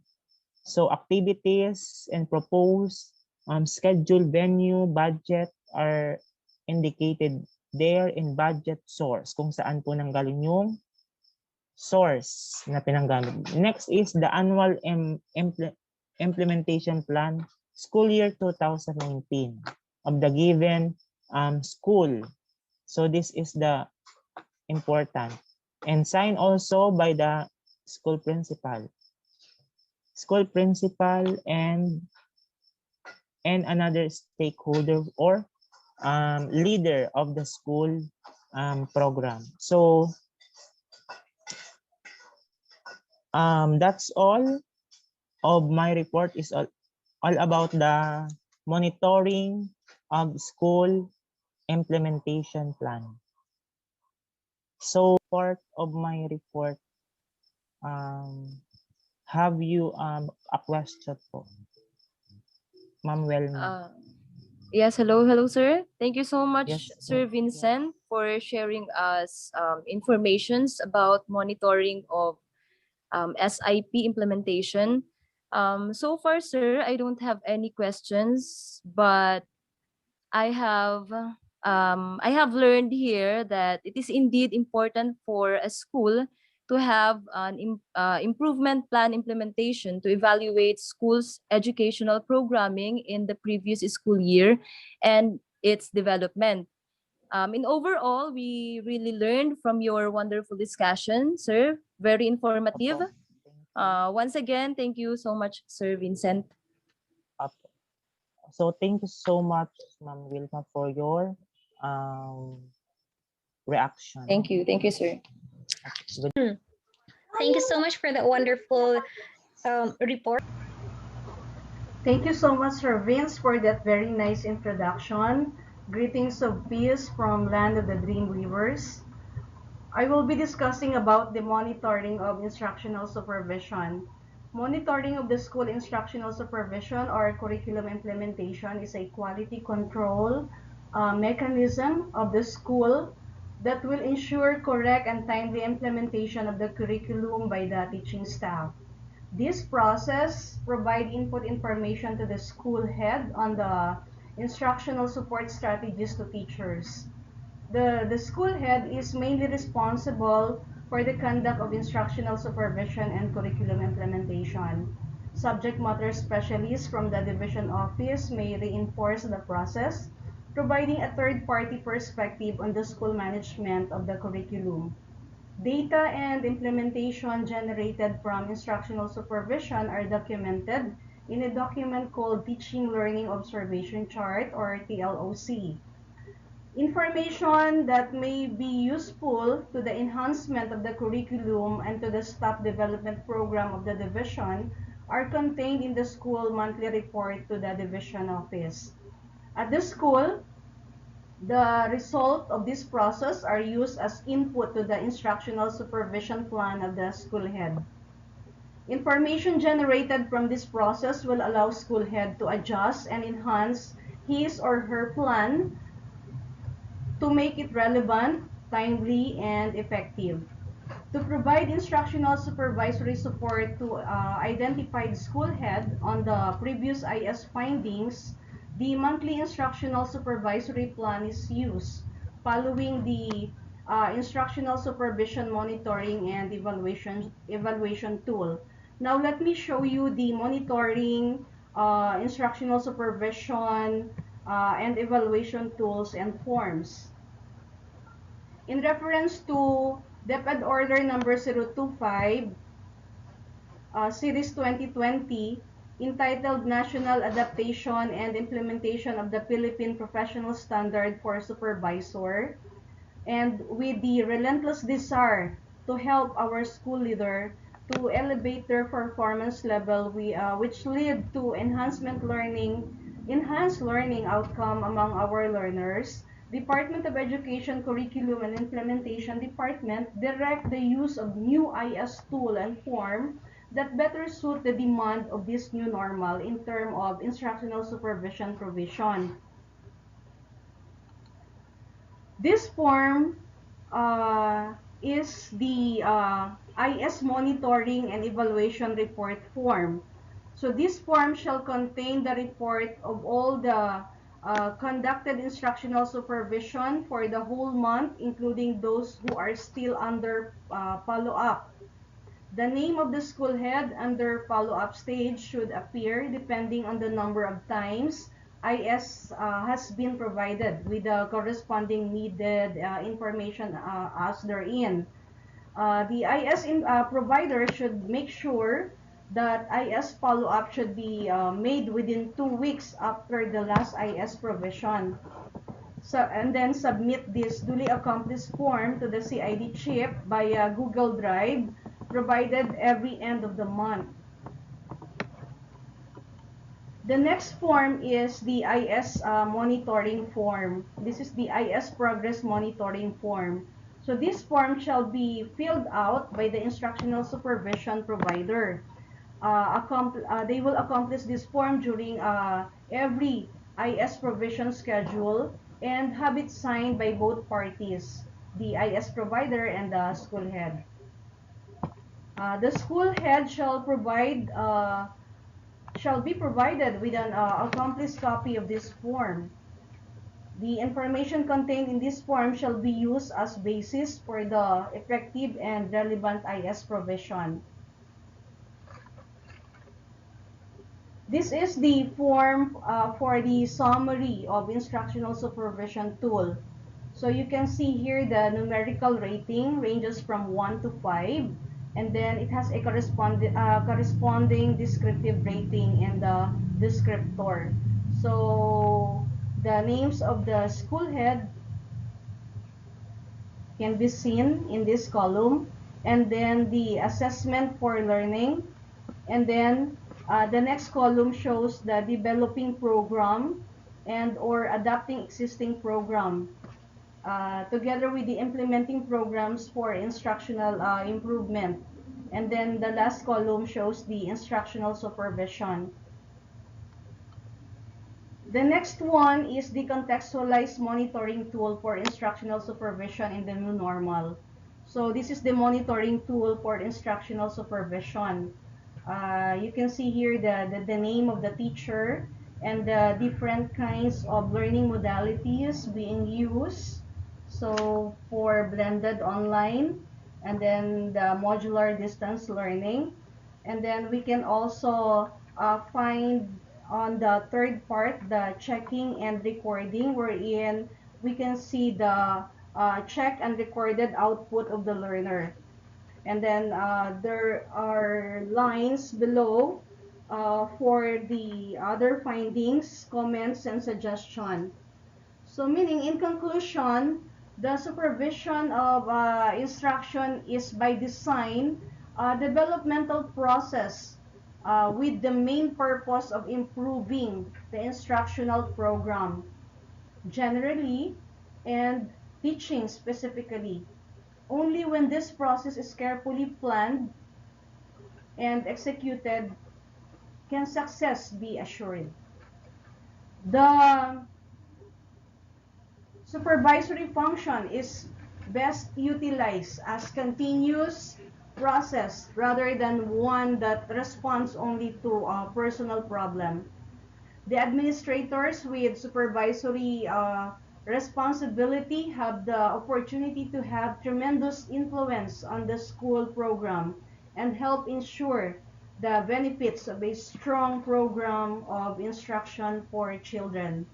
so activities and proposed schedule, venue, budget are indicated there in budget source kung saan po nanggaling yung source na pinanggamit. Next is the annual implementation plan school year 2019 of the given school. So this is the important. And signed also by the school principal and another stakeholder or leader of the school program. So that's all of my report is all about the monitoring of school implementation plan. So part of my report, have you a question po? Ma'am Welma. Yes, hello, sir. Thank you so much, Yes, Sir Vincent, for sharing us informations about monitoring of SIP implementation. So far, sir, I don't have any questions, but I have learned here that it is indeed important for a school to have an improvement plan implementation to evaluate schools' educational programming in the previous school year and its development. In overall, we really learned from your wonderful discussion, sir. Very informative. Opo. Thank you. Once again, thank you so much, Sir Vincent. Opo. So thank you so much, Ma'am Wilma, for your reaction. Thank you, sir. Thank you so much for that wonderful report. Thank you so much, Sir Vince, for that very nice introduction. Greetings of peace from Land of the Dream Weavers. I will be discussing about the monitoring of instructional supervision. Monitoring of the school instructional supervision or curriculum implementation is a quality control mechanism of the school that will ensure correct and timely implementation of the curriculum by the teaching staff. This process provide input information to the school head on the instructional support strategies to teachers. The school head is mainly responsible for the conduct of instructional supervision and curriculum implementation. Subject matter specialists from the division office may reinforce the process, providing a third-party perspective on the school management of the curriculum. Data and implementation generated from instructional supervision are documented in a document called Teaching Learning Observation Chart or TLOC. Information that may be useful to the enhancement of the curriculum and to the staff development program of the division are contained in the school monthly report to the division office. At the school, the result of this process are used as input to the instructional supervision plan of the school head. Information generated from this process will allow school head to adjust and enhance his or her plan to make it relevant, timely, and effective. To provide instructional supervisory support to identified school head on the previous IS findings, the monthly instructional supervisory plan is used following the instructional supervision monitoring and evaluation tool. Now let me show you the monitoring, instructional supervision, and evaluation tools and forms. In reference to DepEd Order number 025, Series 2020, entitled National Adaptation and Implementation of the Philippine Professional Standard for Supervisor, and with the relentless desire to help our school leader to elevate their performance level, which lead to enhanced learning outcome among our learners. Department of Education Curriculum and Implementation Department direct the use of new IS tool and form that better suit the demand of this new normal in terms of instructional supervision provision. This form is the IS monitoring and evaluation report form. So this form shall contain the report of all the conducted instructional supervision for the whole month, including those who are still under follow-up. The name of the school head under follow-up stage should appear depending on the number of times IS has been provided with the corresponding needed information as therein. The provider should make sure that IS follow-up should be made within 2 weeks after the last IS provision. So, and then submit this duly accomplished form to the CID chip via Google Drive, provided every end of the month. The next form is the IS monitoring form. This is the IS progress monitoring form. So this form shall be filled out by the instructional supervision provider. They will accomplish this form during every IS provision schedule and have it signed by both parties, the IS provider and the school head. The school head shall be provided with an accomplished copy of this form. The information contained in this form shall be used as basis for the effective and relevant IS provision. This is the form for the summary of instructional supervision tool. So you can see here the numerical rating ranges from 1 to 5, and then it has a corresponding descriptive rating in the descriptor. So the names of the school head can be seen in this column, and then the assessment for learning, and then the next column shows the developing program and or adapting existing program, together with the implementing programs for instructional improvement. And then the last column shows the instructional supervision. The next one is the contextualized monitoring tool for instructional supervision in the new normal. So this is the monitoring tool for instructional supervision. You can see here the name of the teacher and the different kinds of learning modalities being used. So for blended online, and then the modular distance learning. And then we can also find on the third part the checking and recording, wherein we can see the check and recorded output of the learner. And then there are lines below for the other findings, comments, and suggestion. So meaning, in conclusion, the supervision of instruction is by design a developmental process with the main purpose of improving the instructional program generally and teaching specifically. Only when this process is carefully planned and executed can success be assured. The supervisory function is best utilized as continuous process rather than one that responds only to a personal problem. The administrators with supervisory responsibility have the opportunity to have tremendous influence on the school program and help ensure the benefits of a strong program of instruction for children.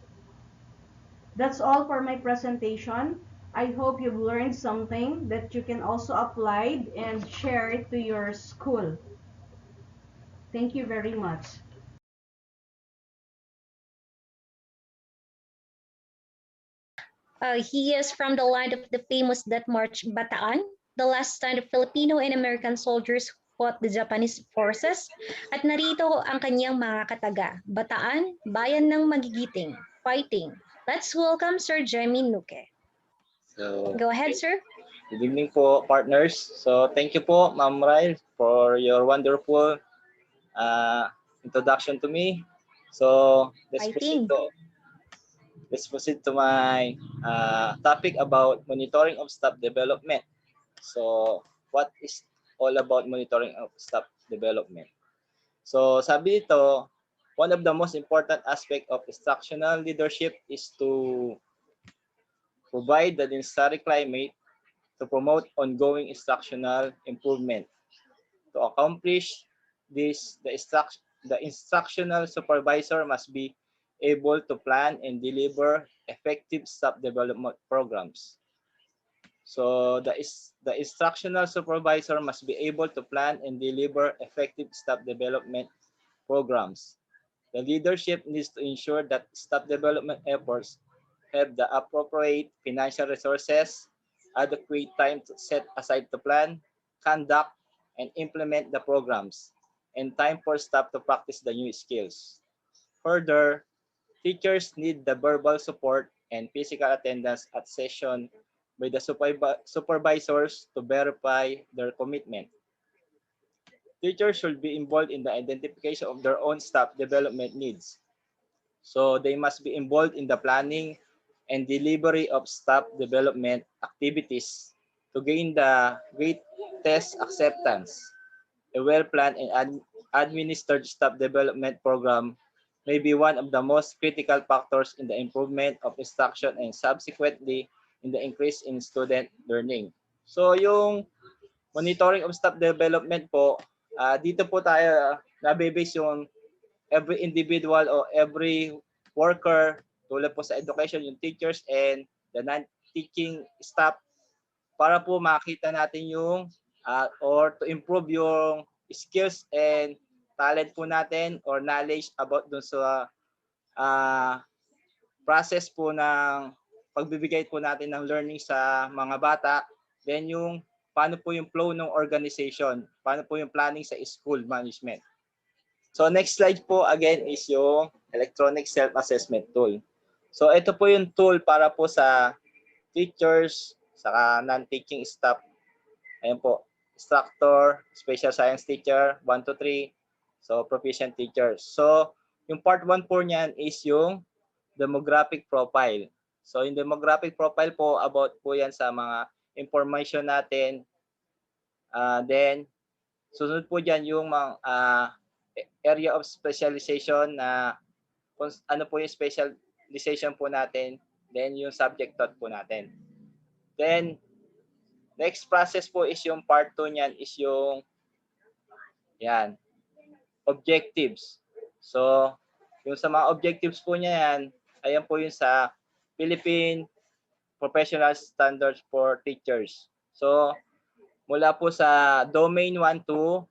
That's all for my presentation. I hope you've learned something that you can also apply and share to your school. Thank you very much. He is from the line of the famous Death March Bataan, the last stand of Filipino and American soldiers who fought the Japanese forces. At narito ang kanyang mga kataga, Bataan, Bayan ng Magigiting, Fighting. Let's welcome Sir Jemmy Nuque. So, Go ahead, sir. Good evening po, partners. So, thank you po, Ma'am Ryle, for your wonderful introduction to me. So, Fighting. let's proceed to my topic about monitoring of staff development. So, what is all about monitoring of staff development? So, sabi dito, one of the most important aspect of instructional leadership is to provide the necessary climate to promote ongoing instructional improvement. To accomplish this, the instructional supervisor must be able to plan and deliver effective staff development programs. So the instructional supervisor must be able to plan and deliver effective staff development programs. The leadership needs to ensure that staff development efforts have the appropriate financial resources, adequate time to set aside to plan, conduct, and implement the programs, and time for staff to practice the new skills. Further, teachers need the verbal support and physical attendance at session by the supervisors to verify their commitment. Teachers should be involved in the identification of their own staff development needs. So they must be involved in the planning and delivery of staff development activities to gain the greatest acceptance. A well-planned and administered staff development program may be one of the most critical factors in the improvement of instruction and subsequently in the increase in student learning. So yung monitoring of staff development po, dito po tayo nabibase yung every individual or every worker tulad po sa education, yung teachers and the non-teaching staff para po makita natin yung or to improve yung skills and talent po natin or knowledge about dun sa process po ng pagbibigay po natin ng learning sa mga bata. Then yung paano po yung flow ng organization, paano po yung planning sa school management. So next slide po again is yung electronic self-assessment tool. So ito po yung tool para po sa teachers, saka non-teaching staff. Ayan po, instructor, special science teacher, 1 to 3. So proficient teachers. So yung part 1 po niyan is yung demographic profile. So yung demographic profile po, about po yan sa mga information natin. Then sunod po dyan yung mga area of specialization na ano po yung specialization po natin, then yung subject taught po natin. Then, next process po is yung part 2 niyan is yung yan, objectives. So, yung sa mga objectives po niya yan, ayan po yung sa Philippine Professional Standards for Teachers. So, mula po sa domain 1 to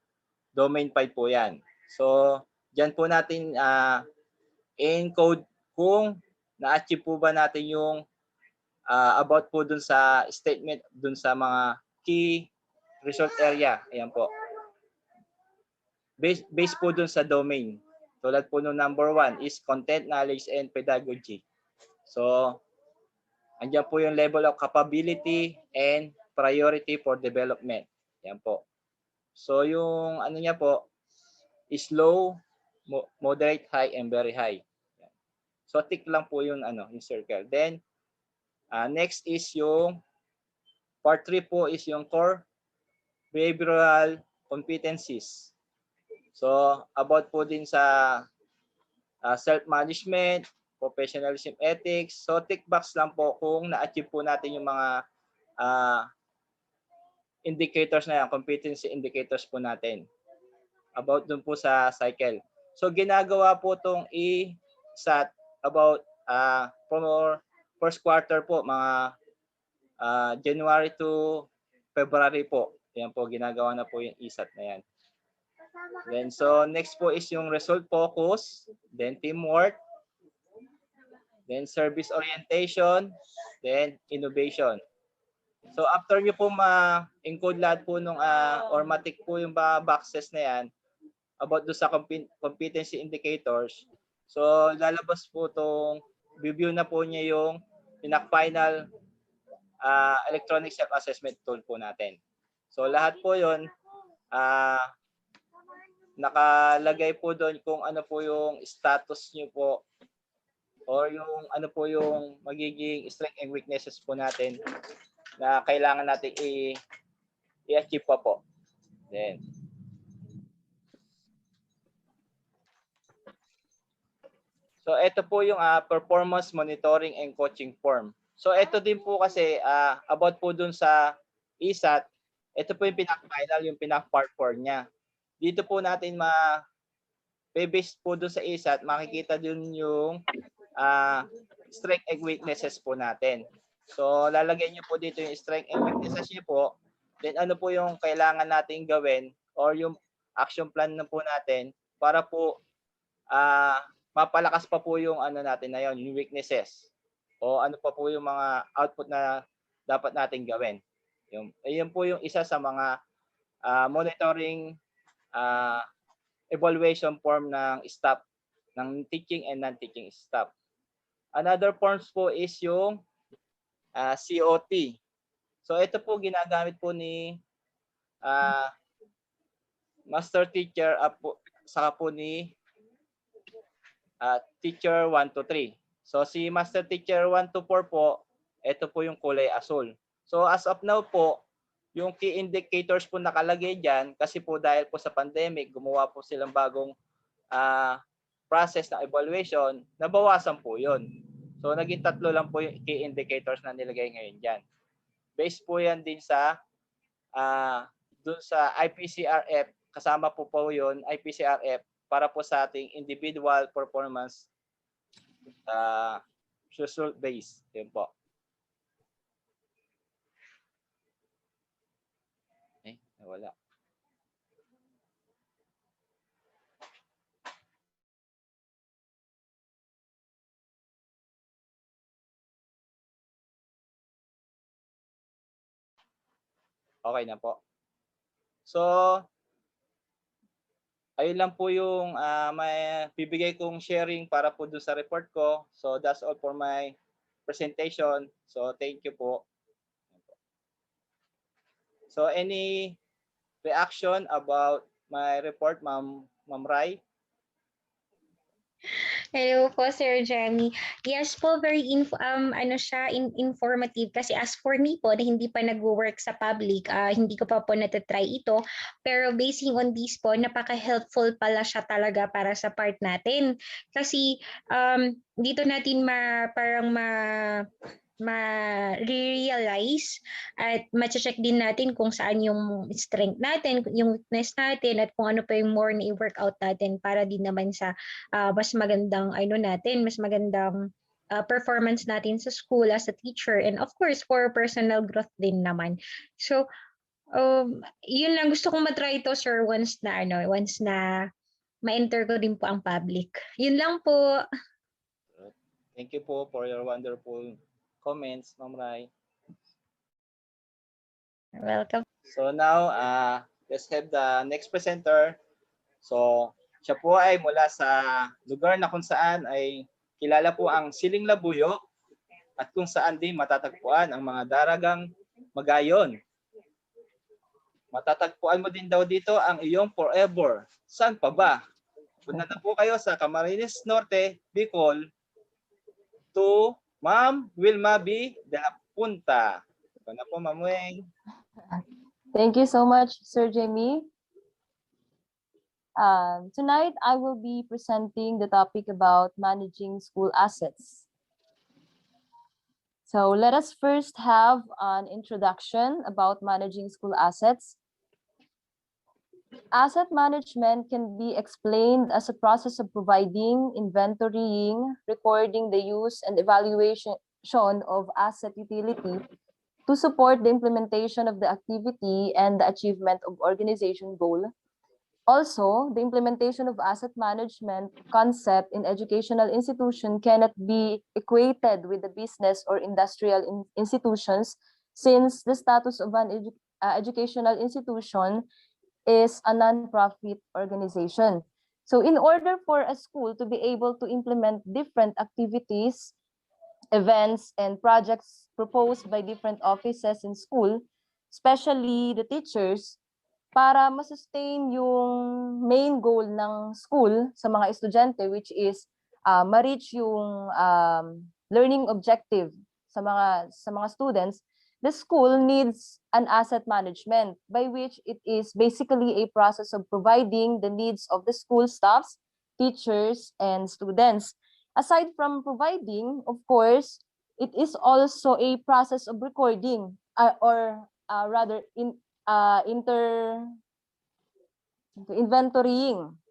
domain 5 po yan. So, dyan po natin encode kung na-achieve po ba natin yung about po dun sa statement, dun sa mga key result area. Ayan po. Based po dun sa domain. Tulad po no number 1 is content, knowledge, and pedagogy. So, andyan po yung level of capability and priority for development. Ayan po. So, yung ano niya po is low, moderate, high, and very high. So, tick lang po yung yung circle. Then, next is yung part 3 po is yung core behavioral competencies. So, about po din sa self-management, professionalism ethics. So, tick box lang po kung na-achieve po natin yung mga indicators na yan, competency indicators po natin. About dun po sa cycle. So, ginagawa po itong ESAT about from first quarter po, mga January to February po. Yan po, ginagawa na po yung ESAT na yan. Then, so next po is yung result focus, then teamwork, then service orientation, then innovation. So after nyo po ma-encode lahat po nung or ma-tick po yung boxes na yan about do sa competency indicators, so lalabas po itong review na po niya yung final electronic self-assessment tool po natin. So lahat po yun, nakalagay po doon kung ano po yung status nyo po or yung ano po yung magiging strength and weaknesses po natin na kailangan natin i-achieve pa po. Then, so ito po yung performance monitoring and coaching form. So ito din po kasi about po dun sa ESAT, ito po yung pinaka-final, yung pinaka-part 4 niya. Dito po natin based po dun sa ESAT, makikita dun yung strength and weaknesses po natin. So lalagay niyo po dito yung strength and weaknesses niyo po. Then ano po yung kailangan nating gawin or yung action plan na po natin para po mapalakas pa po yung ano natin na yun, yung weaknesses. O ano pa po yung mga output na dapat nating gawin. Ayun po yung isa sa mga monitoring evaluation form ng staff, ng teaching and non-teaching staff. Another forms po is yung COT. So ito po ginagamit po ni master teacher saka po ni teacher 1 to 3. So si master teacher 1 to 4 po, ito po yung kulay asul. So as of now po, yung key indicators po nakalagay dyan kasi po dahil po sa pandemic, gumawa po silang bagong process na evaluation, nabawasan po yun. So naging 3 lang po yung key indicators na nilagay ngayon dyan. Based po yan din sa dun sa IPCRF, kasama po yun, IPCRF, para po sa ating individual performance result base. Yun po. Wala. Okay na po. So, ayun lang po yung may bibigay kong sharing para po doon sa report ko. So, that's all for my presentation. So, thank you po. So, any reaction about my report, Ma'am Rai? Hello po, Sir Jenny. Yes po, very informative kasi as for me po na hindi pa nagwo-work sa public, hindi ko pa po natatry ito. Pero basing on this po, napaka-helpful pala siya talaga para sa part natin. Kasi dito natin ma-realize at ma-check din natin kung saan yung strength natin, yung weakness natin, at kung ano pa yung more na i-workout natin para din naman sa mas magandang mas magandang performance natin sa school as a teacher, and of course for personal growth din naman. So yun lang, gusto kong matry ito, sir, once na ma-enter ko din po ang public. Yun lang po. Thank you po for your wonderful comments, Ma'am Rai. Welcome. So now, let's have the next presenter. So, siya po ay mula sa lugar na kung saan ay kilala po ang Siling Labuyo at kung saan din matatagpuan ang mga daragang magayon. Matatagpuan mo din daw dito ang iyong forever. Saan pa ba? Punta na po kayo sa Camarines Norte, Bicol, to Ma'am Wilma B. de la Punta. Ito na po, Ma'am Weng. Thank you so much, Sir Jamie. Tonight, I will be presenting the topic about managing school assets. So let us first have an introduction about managing school assets. Asset management can be explained as a process of providing, inventorying, recording the use, and evaluation of asset utility to support the implementation of the activity and the achievement of organization goal. Also, the implementation of asset management concept in educational institution cannot be equated with the business or industrial institutions, since the status of an educational institution is a non-profit organization. So in order for a school to be able to implement different activities events and projects proposed by different offices in school, especially the teachers, para ma-sustain yung main goal ng school sa mga estudyante, which is ma-reach yung learning objective sa mga students. The school needs an asset management, by which it is basically a process of providing the needs of the school staffs, teachers, and students. Aside from providing, of course, it is also a process of recording, or rather inventorying.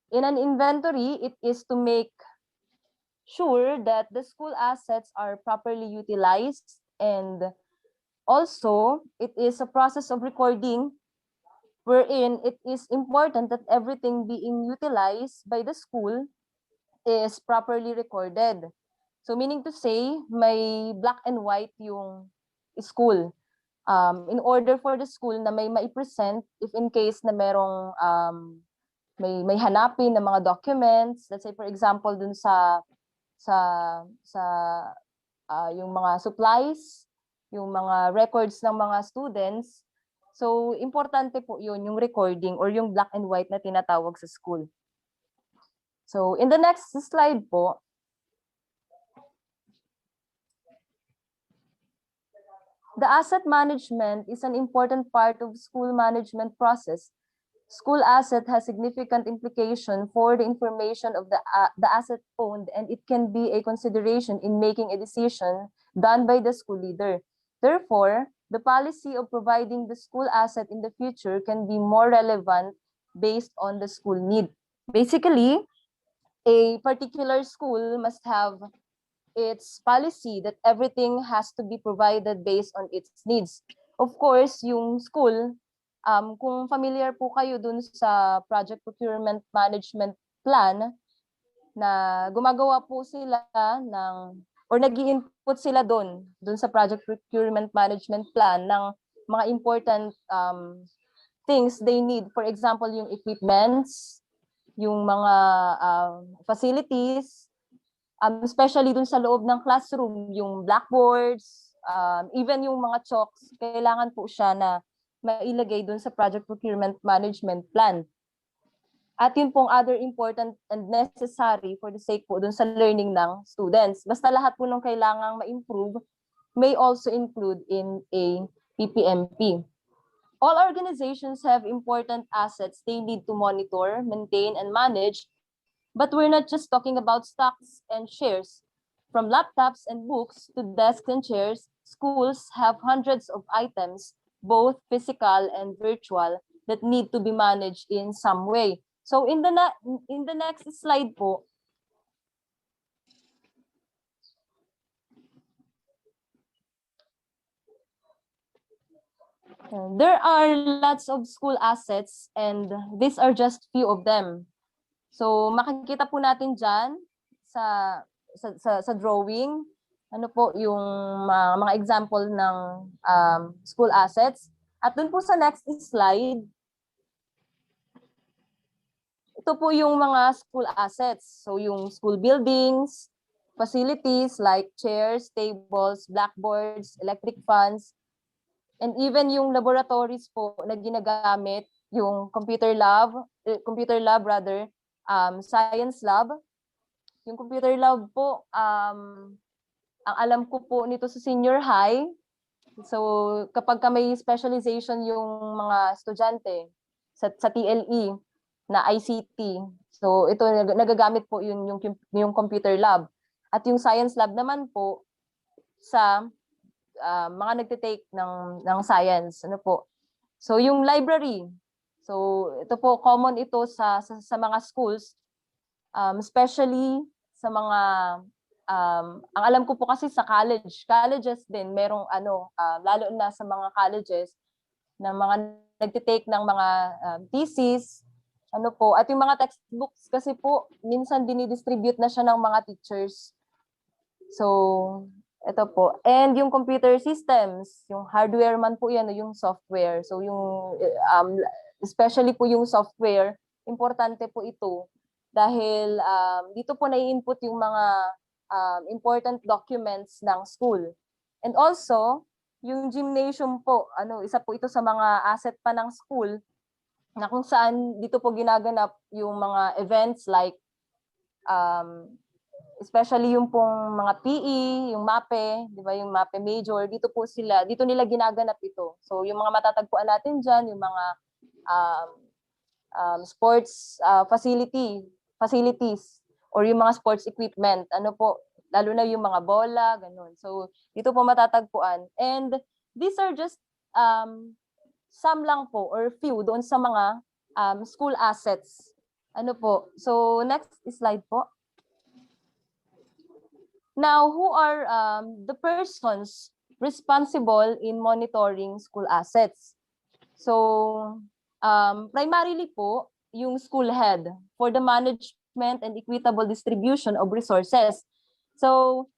In an inventory, it is to make sure that the school assets are properly utilized, and also it is a process of recording wherein it is important that everything being utilized by the school is properly recorded. So meaning to say, may black and white yung school. In order for the school na may mai-present if in case na merong may hanapin na mga documents, let's say for example dun sa yung mga supplies, yung mga records ng mga students. So importante po yun, yung recording or yung black and white na tinatawag sa school. So in the next slide po, the asset management is an important part of school management process. School asset has significant implication for the information of the asset owned, and it can be a consideration in making a decision done by the school leader. Therefore, the policy of providing the school asset in the future can be more relevant based on the school need. Basically, a particular school must have its policy that everything has to be provided based on its needs. Of course, yung school, kung familiar po kayo dun sa project procurement management plan, na gumagawa po sila ng, or nag-i-input sila dun sa project procurement management plan ng mga important things they need. For example, yung equipments, yung mga facilities, especially dun sa loob ng classroom, yung blackboards, even yung mga chalks, kailangan po siya na mailagay dun sa project procurement management plan. At yun pong other important and necessary for the sake po dun sa learning ng students. Basta lahat po ng kailangang ma-improve may also include in a PPMP. All organizations have important assets they need to monitor, maintain, and manage, but we're not just talking about stocks and shares. From laptops and books to desks and chairs, schools have hundreds of items, both physical and virtual, that need to be managed in some way. So in the next slide po, there are lots of school assets, and these are just few of them. So makikita po natin dyan sa drawing, ano po yung mga example ng school assets. At dun po sa next slide, ito po yung mga school assets. So yung school buildings, facilities like chairs, tables, blackboards, electric fans, and even yung laboratories po na ginagamit, yung computer lab rather, science lab. Yung computer lab po, ang alam ko po nito sa senior high, so kapag may specialization yung mga estudyante sa TLE na ICT, so ito nagagamit po yung computer lab. At yung science lab naman po sa mga nagte-take ng science, ano po. So yung library, so ito po common ito sa mga schools, especially sa mga ang alam ko po kasi sa colleges din merong lalo na sa mga colleges na mga nagte-take ng mga thesis, ano po, at yung mga textbooks kasi po minsan dinidistribute na siya ng mga teachers. So ito po. And yung computer systems, yung hardware man po yan, yung software. So yung, especially po yung software, importante po ito. Dahil dito po nai-input yung mga important documents ng school. And also, yung gymnasium po, isa po ito sa mga asset pa ng school na kung saan dito po ginaganap yung mga events like especially yung pong mga PE, yung MAPE, di ba, yung MAPE major, dito nila ginaganap ito. So yung mga matatagpuan natin diyan, yung mga sports facilities or yung mga sports equipment, lalo na yung mga bola, ganun. So dito po matatagpuan. And these are just some lang po or few doon sa mga school assets. So next slide po. Now, who are the persons responsible in monitoring school assets? So, primarily po, yung school head for the management and equitable distribution of resources. So,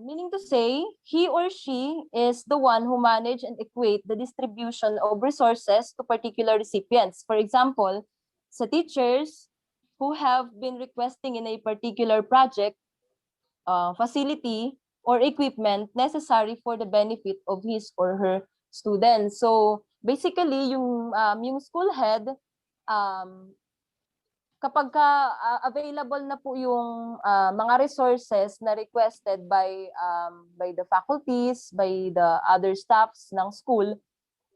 meaning to say, he or she is the one who manage and equate the distribution of resources to particular recipients. For example, sa teachers who have been requesting in a particular project, facility or equipment necessary for the benefit of his or her students. So basically, yung school head, kapag available na po yung mga resources na requested by the faculties, by the other staffs ng school,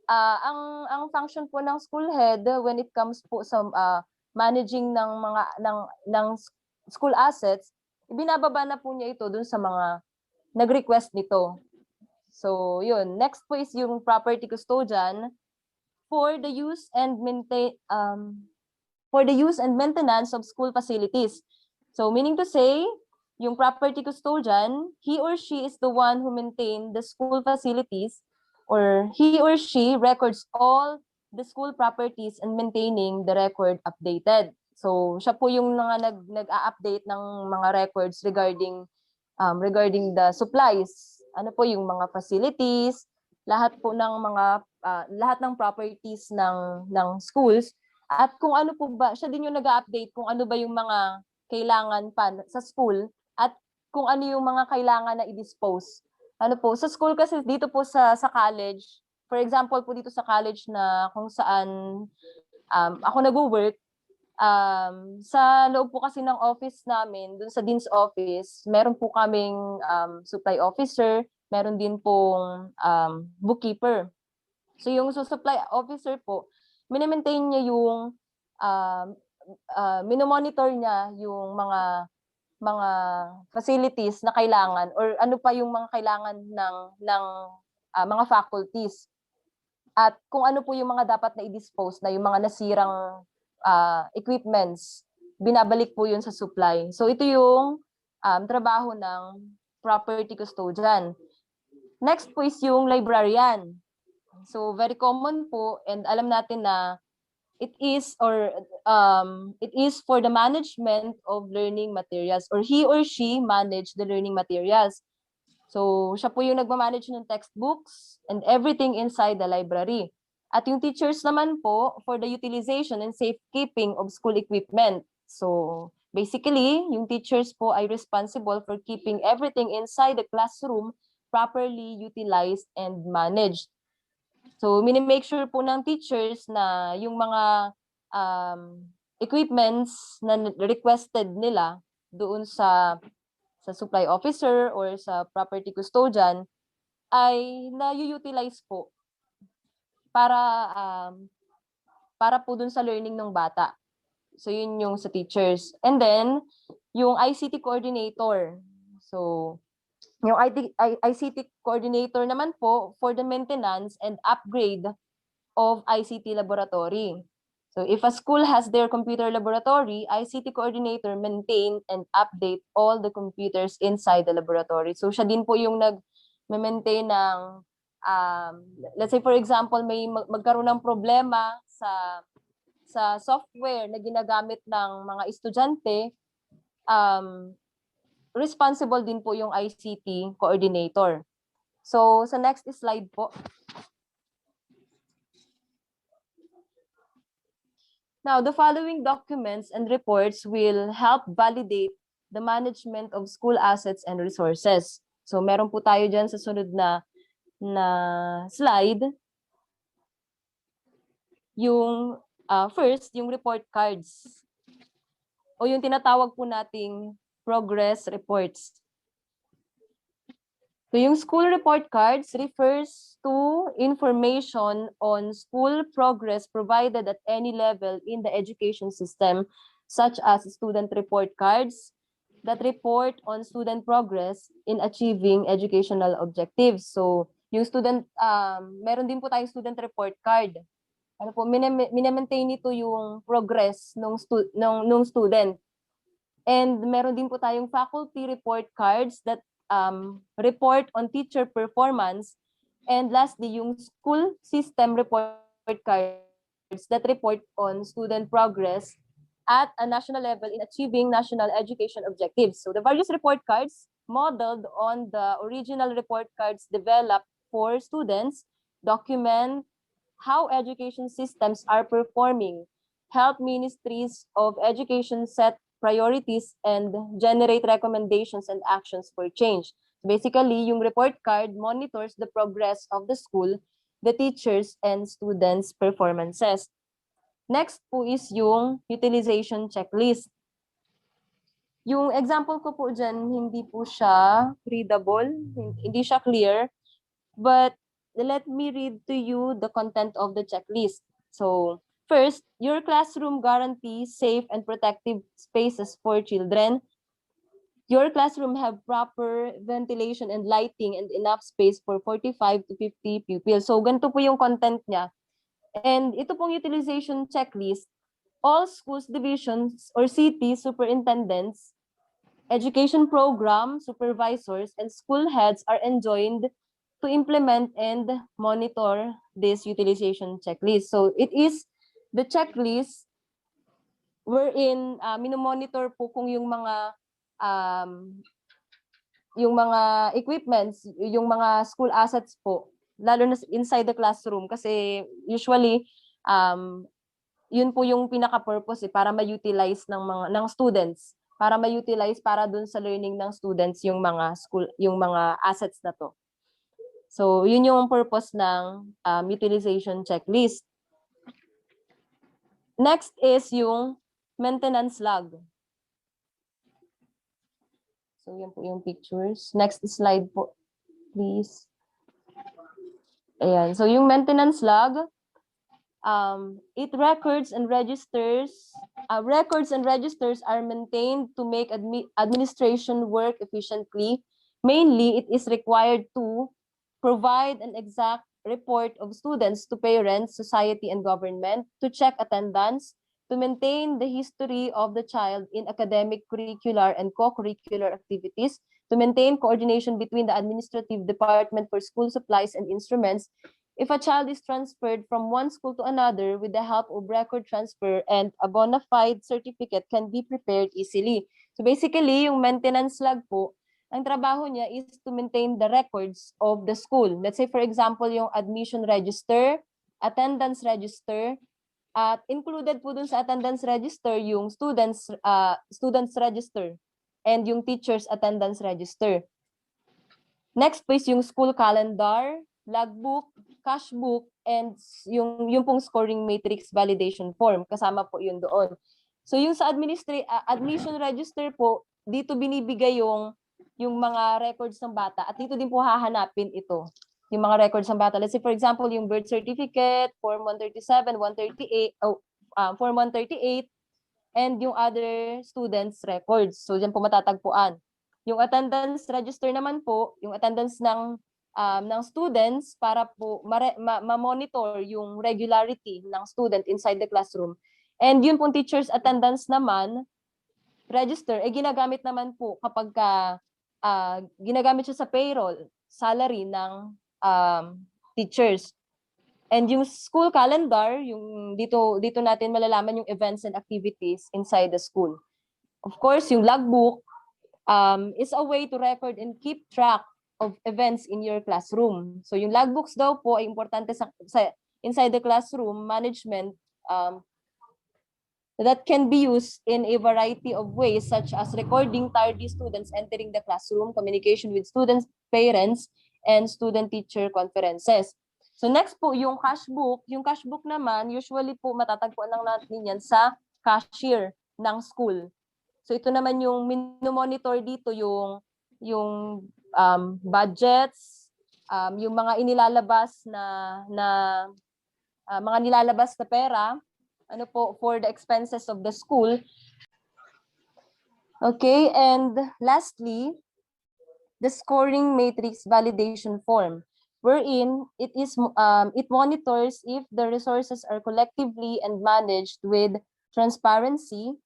ang function po ng school head when it comes po sa managing ng school assets, ibinababa na po niya ito dun sa mga nag-request nito. So, yun. Next po is yung property custodian for the use and maintenance of school facilities. So, meaning to say, yung property custodian, he or she is the one who maintain the school facilities, or he or she records all the school properties and maintaining the record updated. So, siya po yung nag-a-update ng mga records regarding the supplies. Yung mga facilities, lahat po ng lahat ng properties ng schools, at kung ano po ba, siya din yung nag-a-update kung ano ba yung mga kailangan pa sa school at kung ano yung mga kailangan na i-dispose. Sa school kasi dito po sa college, for example po dito sa college na kung saan ako nag-work, sa loob po kasi ng office namin, dun sa dean's office, meron po kaming supply officer, meron din pong bookkeeper. So yung supply officer po, mini-maintain niya yung minomonitor niya yung mga facilities na kailangan or ano pa yung mga kailangan ng mga faculties. At kung ano po yung mga dapat na i-dispose na yung mga nasirang equipments, binabalik po yun sa supply. So ito yung trabaho ng property custodian. Next po is yung librarian. So very common po, and alam natin na it is for the management of learning materials, or he or she manage the learning materials. So siya po yung nagmamanage ng textbooks and everything inside the library. At yung teachers naman po for the utilization and safekeeping of school equipment. So basically, yung teachers po ay responsible for keeping everything inside the classroom properly utilized and managed. So mini-make sure po ng teachers na yung mga equipments na requested nila doon sa supply officer or sa property custodian ay na-utilize po para po dun sa learning ng bata. So yun yung sa teachers. And then yung ICT coordinator. So yung ICT coordinator naman po for the maintenance and upgrade of ICT laboratory. So if a school has their computer laboratory, ICT coordinator maintain and update all the computers inside the laboratory. So siya din po yung nag-maintain ng let's say for example may magkaroon ng problema sa software na ginagamit ng mga estudyante, responsible din po yung ICT coordinator. So sa next slide po. Now, the following documents and reports will help validate the management of school assets and resources. So meron po tayo dyan sa sunod na slide. Yung first, yung report cards o yung tinatawag po nating progress reports. So yung school report cards refers to information on school progress provided at any level in the education system, such as student report cards that report on student progress in achieving educational objectives. So yung student, meron din po tayong student report card. Ano po, minamaintain nito yung progress nung student. And meron din po tayong faculty report cards that report on teacher performance. And lastly, yung school system report cards that report on student progress at a national level in achieving national education objectives. So the various report cards modeled on the original report cards developed for students document how education systems are performing, help ministries of education set priorities, and generate recommendations and actions for change. Basically, yung report card monitors the progress of the school, the teachers, and students' performances. Next po is yung utilization checklist. Yung example ko po dyan, hindi po siya readable, hindi siya clear, but let me read to you the content of the checklist. So, first, your classroom guarantees safe and protective spaces for children. Your classroom have proper ventilation and lighting and enough space for 45 to 50 pupils. So, ganito po yung content niya. And ito pong utilization checklist, all schools divisions or city superintendents, education program supervisors, and school heads are enjoined to implement and monitor this utilization checklist. So it is the checklist wherein minomonitor po kung yung mga equipments, yung mga school assets po, lalo na inside the classroom kasi usually yun po yung pinaka-purpose para ma-utilize ng students, para ma-utilize para dun sa learning ng students yung mga assets na to. So yun yung purpose ng utilization checklist. Next is yung maintenance log. So yan po yung pictures. Next slide po, please. Ayan. So yung maintenance log, it records and registers are maintained to make administration work efficiently. Mainly, it is required to provide an exact report of students to parents, society, and government, to check attendance, to maintain the history of the child in academic, curricular, and co-curricular activities, to maintain coordination between the administrative department for school supplies and instruments. If a child is transferred from one school to another with the help of record transfer, and a bona fide certificate can be prepared easily. So basically, yung maintenance log po, ang trabaho niya is to maintain the records of the school. Let's say, for example, yung admission register, attendance register, at included po dun sa attendance register yung students register and yung teachers attendance register. Next po is yung school calendar, logbook, cash book, and yung pong scoring matrix validation form. Kasama po yun doon. So yung sa admission register po, dito binibigay yung mga records ng bata at dito din po hahanapin ito. Yung mga records ng bata. Let's say, for example, yung birth certificate, Form 137, 138, Form 138, and yung other students' records. So, dyan po matatagpuan. Yung attendance register naman po, yung attendance ng students para po ma-monitor yung regularity ng student inside the classroom. And yun pong teacher's attendance naman, register, ginagamit naman po kapag ginagamit siya sa payroll, salary ng teachers. And yung school calendar, yung dito natin malalaman yung events and activities inside the school. Of course, yung logbook is a way to record and keep track of events in your classroom. So yung logbooks daw po ay importante sa inside the classroom management that can be used in a variety of ways, such as recording tardy students entering the classroom, communication with students, parents, and student-teacher conferences. So next po, yung cash book. Yung cash book naman, usually po matatagpuan lang natin yan sa cashier ng school. So ito naman yung monitor dito, yung budgets, yung mga inilalabas na mga nilalabas na pera, ano po, for the expenses of the school. Okay, and lastly, the scoring matrix validation form, wherein it monitors if the resources are collectively and managed with transparency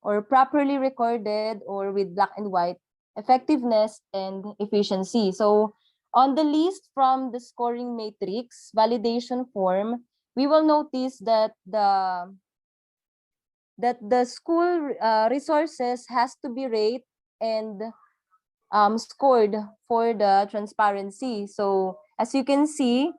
or properly recorded or with black and white, effectiveness and efficiency. So on the list from the scoring matrix validation form, we will notice that the school resources has to be rated and scored for the transparency. So as you can see,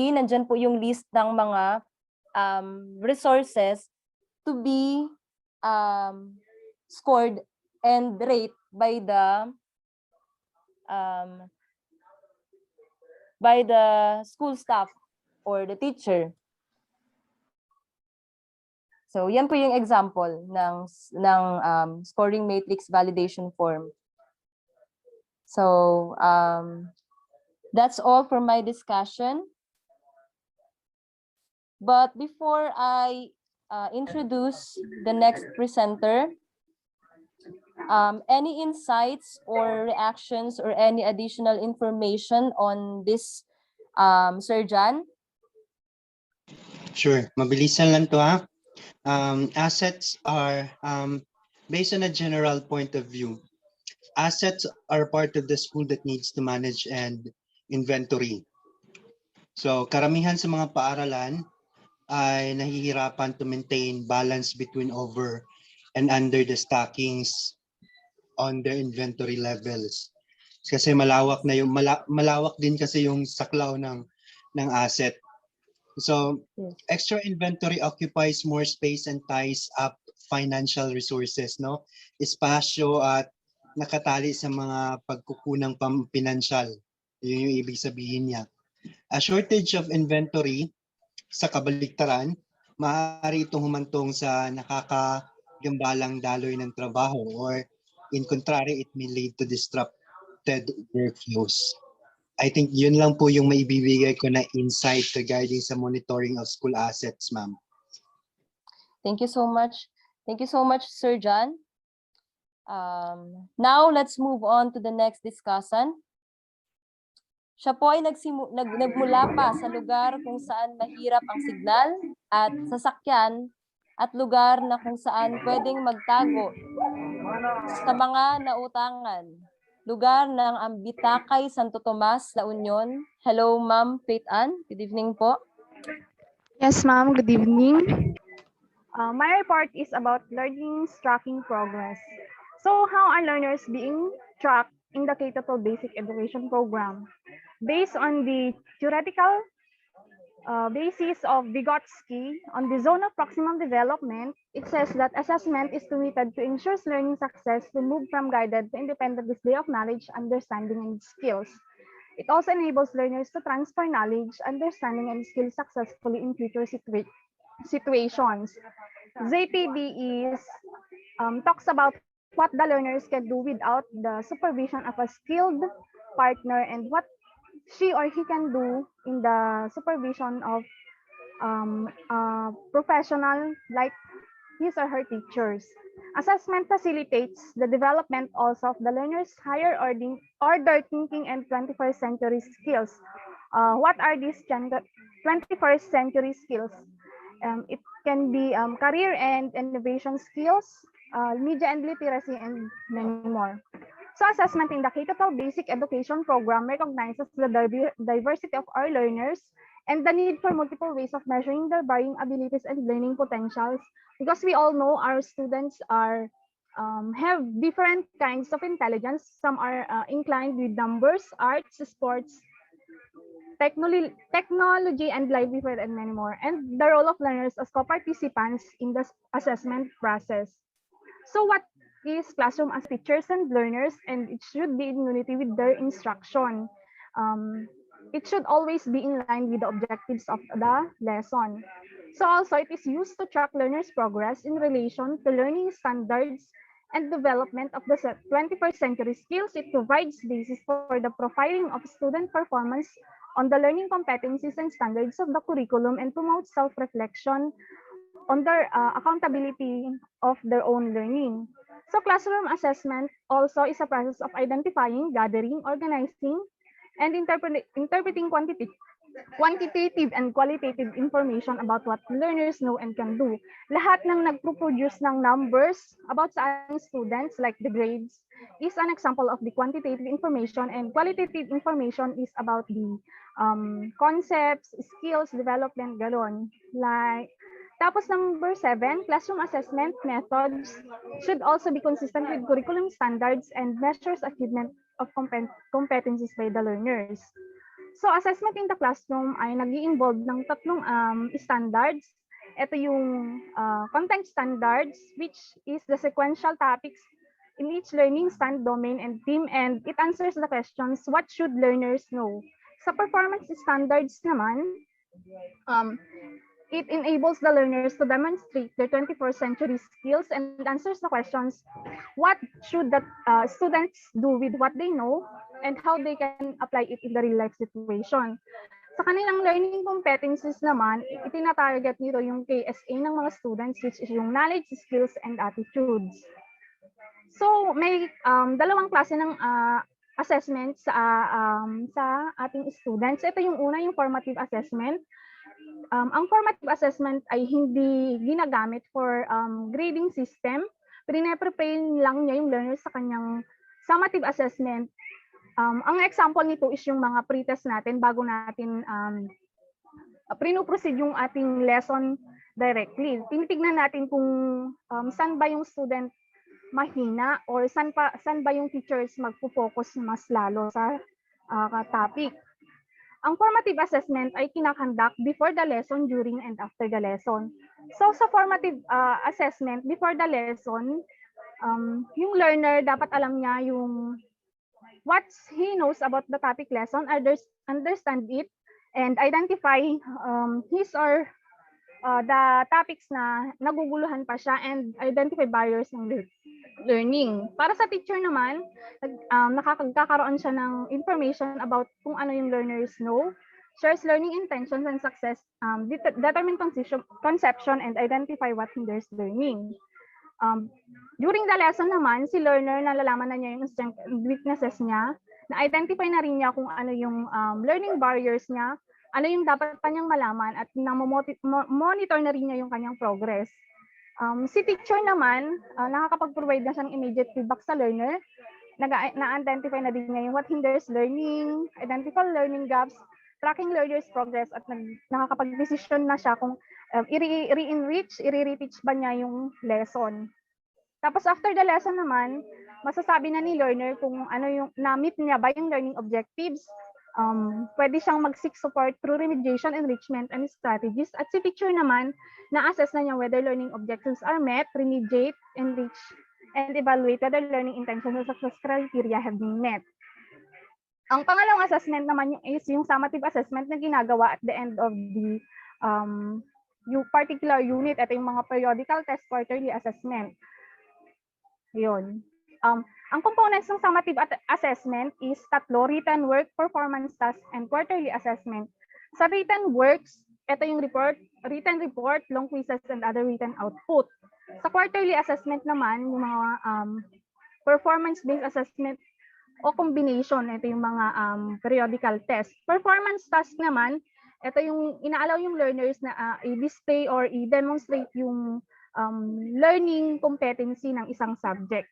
nandyan po yung list ng mga resources to be scored and rated by the school staff or the teacher. So yan po yung example ng scoring matrix validation form. So that's all for my discussion. But before I introduce the next presenter, any insights or reactions or any additional information on this, Sir John? Sure, mabilisan lang to ha. Assets are based on a general point of view. Assets are part of the school that needs to manage and inventory. So karamihan sa mga paaralan ay nahihirapan to maintain balance between over and under the stockings on their inventory levels. Kasi malawak na yung malawak din kasi yung saklaw ng asset. So extra inventory occupies more space and ties up financial resources, no? Espasyo at nakatali sa mga pagkukunang pampinansyal. Yun yung ibig sabihin niya. A shortage of inventory sa kabaliktaran, maaari itong humantong sa nakakagambalang daloy ng trabaho, or in contrary, it may lead to disrupted workflows. I think yun lang po yung maibibigay ko na insight regarding sa monitoring of school assets, ma'am. Thank you so much. Thank you so much, Sir John. Now, let's move on to the next discussant. Siya po ay nagmula pa sa lugar kung saan mahirap ang signal at sasakyan at lugar na kung saan pwedeng magtago sa mga nautangan. Lugar ng Ambitakay, Santo Tomas, La Union. Hello, Ma'am Faith Ann. Good evening po. Yes, ma'am. Good evening. My report is about learning tracking progress. So, how are learners being tracked in the K-12 basic education program? Based on the theoretical basis of Vygotsky on the zone of proximal development, it says that assessment is permitted to ensure learning success to move from guided to independent display of knowledge, understanding, and skills. It also enables learners to transfer knowledge, understanding, and skills successfully in future situations. ZPB talks about what the learners can do without the supervision of a skilled partner and what she or he can do in the supervision of a professional like his or her teachers. Assessment facilitates the development also of the learner's higher order thinking and 21st century skills. What are these 21st century skills? It can be career and innovation skills, media and literacy, and many more. So assessment in the K-12 basic education program recognizes the diversity of our learners and the need for multiple ways of measuring their varying abilities and learning potentials, because we all know our students are have different kinds of intelligence. Some are inclined with numbers, arts, sports, technology and livelihood, and many more, and the role of learners as co-participants in the assessment process. So what is classroom as teachers and learners, and it should be in unity with their instruction. It should always be in line with the objectives of the lesson. So also it is used to track learners' progress in relation to learning standards and development of the 21st century skills. It provides basis for the profiling of student performance on the learning competencies and standards of the curriculum, and promotes self-reflection on their accountability of their own learning. So classroom assessment also is a process of identifying, gathering, organizing, and interpreting quantitative and qualitative information about what learners know and can do. Lahat ng nagpo-produce ng numbers about sa ating students, like the grades, is an example of the quantitative information, and qualitative information is about the concepts, skills, development, galon. Tapos number 7, classroom assessment methods should also be consistent with curriculum standards and measures achievement of competencies by the learners. So assessment in the classroom ay nag-i-involve ng tatlong standards. Ito yung content standards, which is the sequential topics in each learning stand, domain, and theme, and it answers the questions, what should learners know? Sa performance standards naman, it enables the learners to demonstrate their 21st century skills and answers the questions, what should the students do with what they know and how they can apply it in the real life situation. Sa kanilang learning competencies naman, itinatarget nito yung KSA ng mga students, which is yung knowledge, skills, and attitudes. So may dalawang klase ng assessment sa ating students. Ito yung una, yung formative assessment. Ang formative assessment ay hindi ginagamit for grading system. Prepare lang niya yung learners sa kanyang summative assessment. Ang example nito is yung mga pretest natin bago natin proceed yung ating lesson directly. Tinitignan natin kung saan ba yung student mahina, or saan ba yung teachers magpo-focus mas lalo sa topic. Ang formative assessment ay kinakandak before the lesson, during, and after the lesson. So sa formative assessment, before the lesson, yung learner dapat alam niya yung what he knows about the topic lesson, understand it, and identify his or the topics na naguguluhan pa siya, and identify barriers ng learning. Para sa teacher naman, nakakagkakaroon siya ng information about kung ano yung learners know, shares learning intentions and success, determine conception, and identify what hinders learning. During the lesson naman, si learner nalalaman na niya yung strengths and weaknesses niya, na-identify na rin niya kung ano yung learning barriers niya, ano yung dapat pa niyang malaman, at monitor na rin niya yung kanyang progress. Si teacher naman, nakakapag-provide na siya ng immediate feedback sa learner, na-identify na din niya yung what hinders learning, identify learning gaps, tracking learners' progress, at nakakapag-decision na siya kung i-re-enrich, i-re-reteach ba niya yung lesson. Tapos after the lesson naman, masasabi na ni learner kung ano yung na-meet niya ba yung learning objectives. Pwede siyang mag-seek support through remediation, enrichment, and strategies. At si teacher naman, na-assess na niya whether learning objectives are met, remediate, enrich, and evaluate whether learning intentions and success criteria have been met. Ang pangalawang assessment naman is yung summative assessment na ginagawa at the end of the yung particular unit. Ito yung mga periodical test, quarterly assessment. Yun. Ang components ng summative assessment is tatlo: written work, performance task, and quarterly assessment. Sa written works, ito yung written report, long quizzes, and other written output. Sa quarterly assessment naman, yung mga performance-based assessment o combination, ito yung mga periodical test. Performance task naman, ito yung inaalaw yung learners na i-display or i-demonstrate yung learning competency ng isang subject.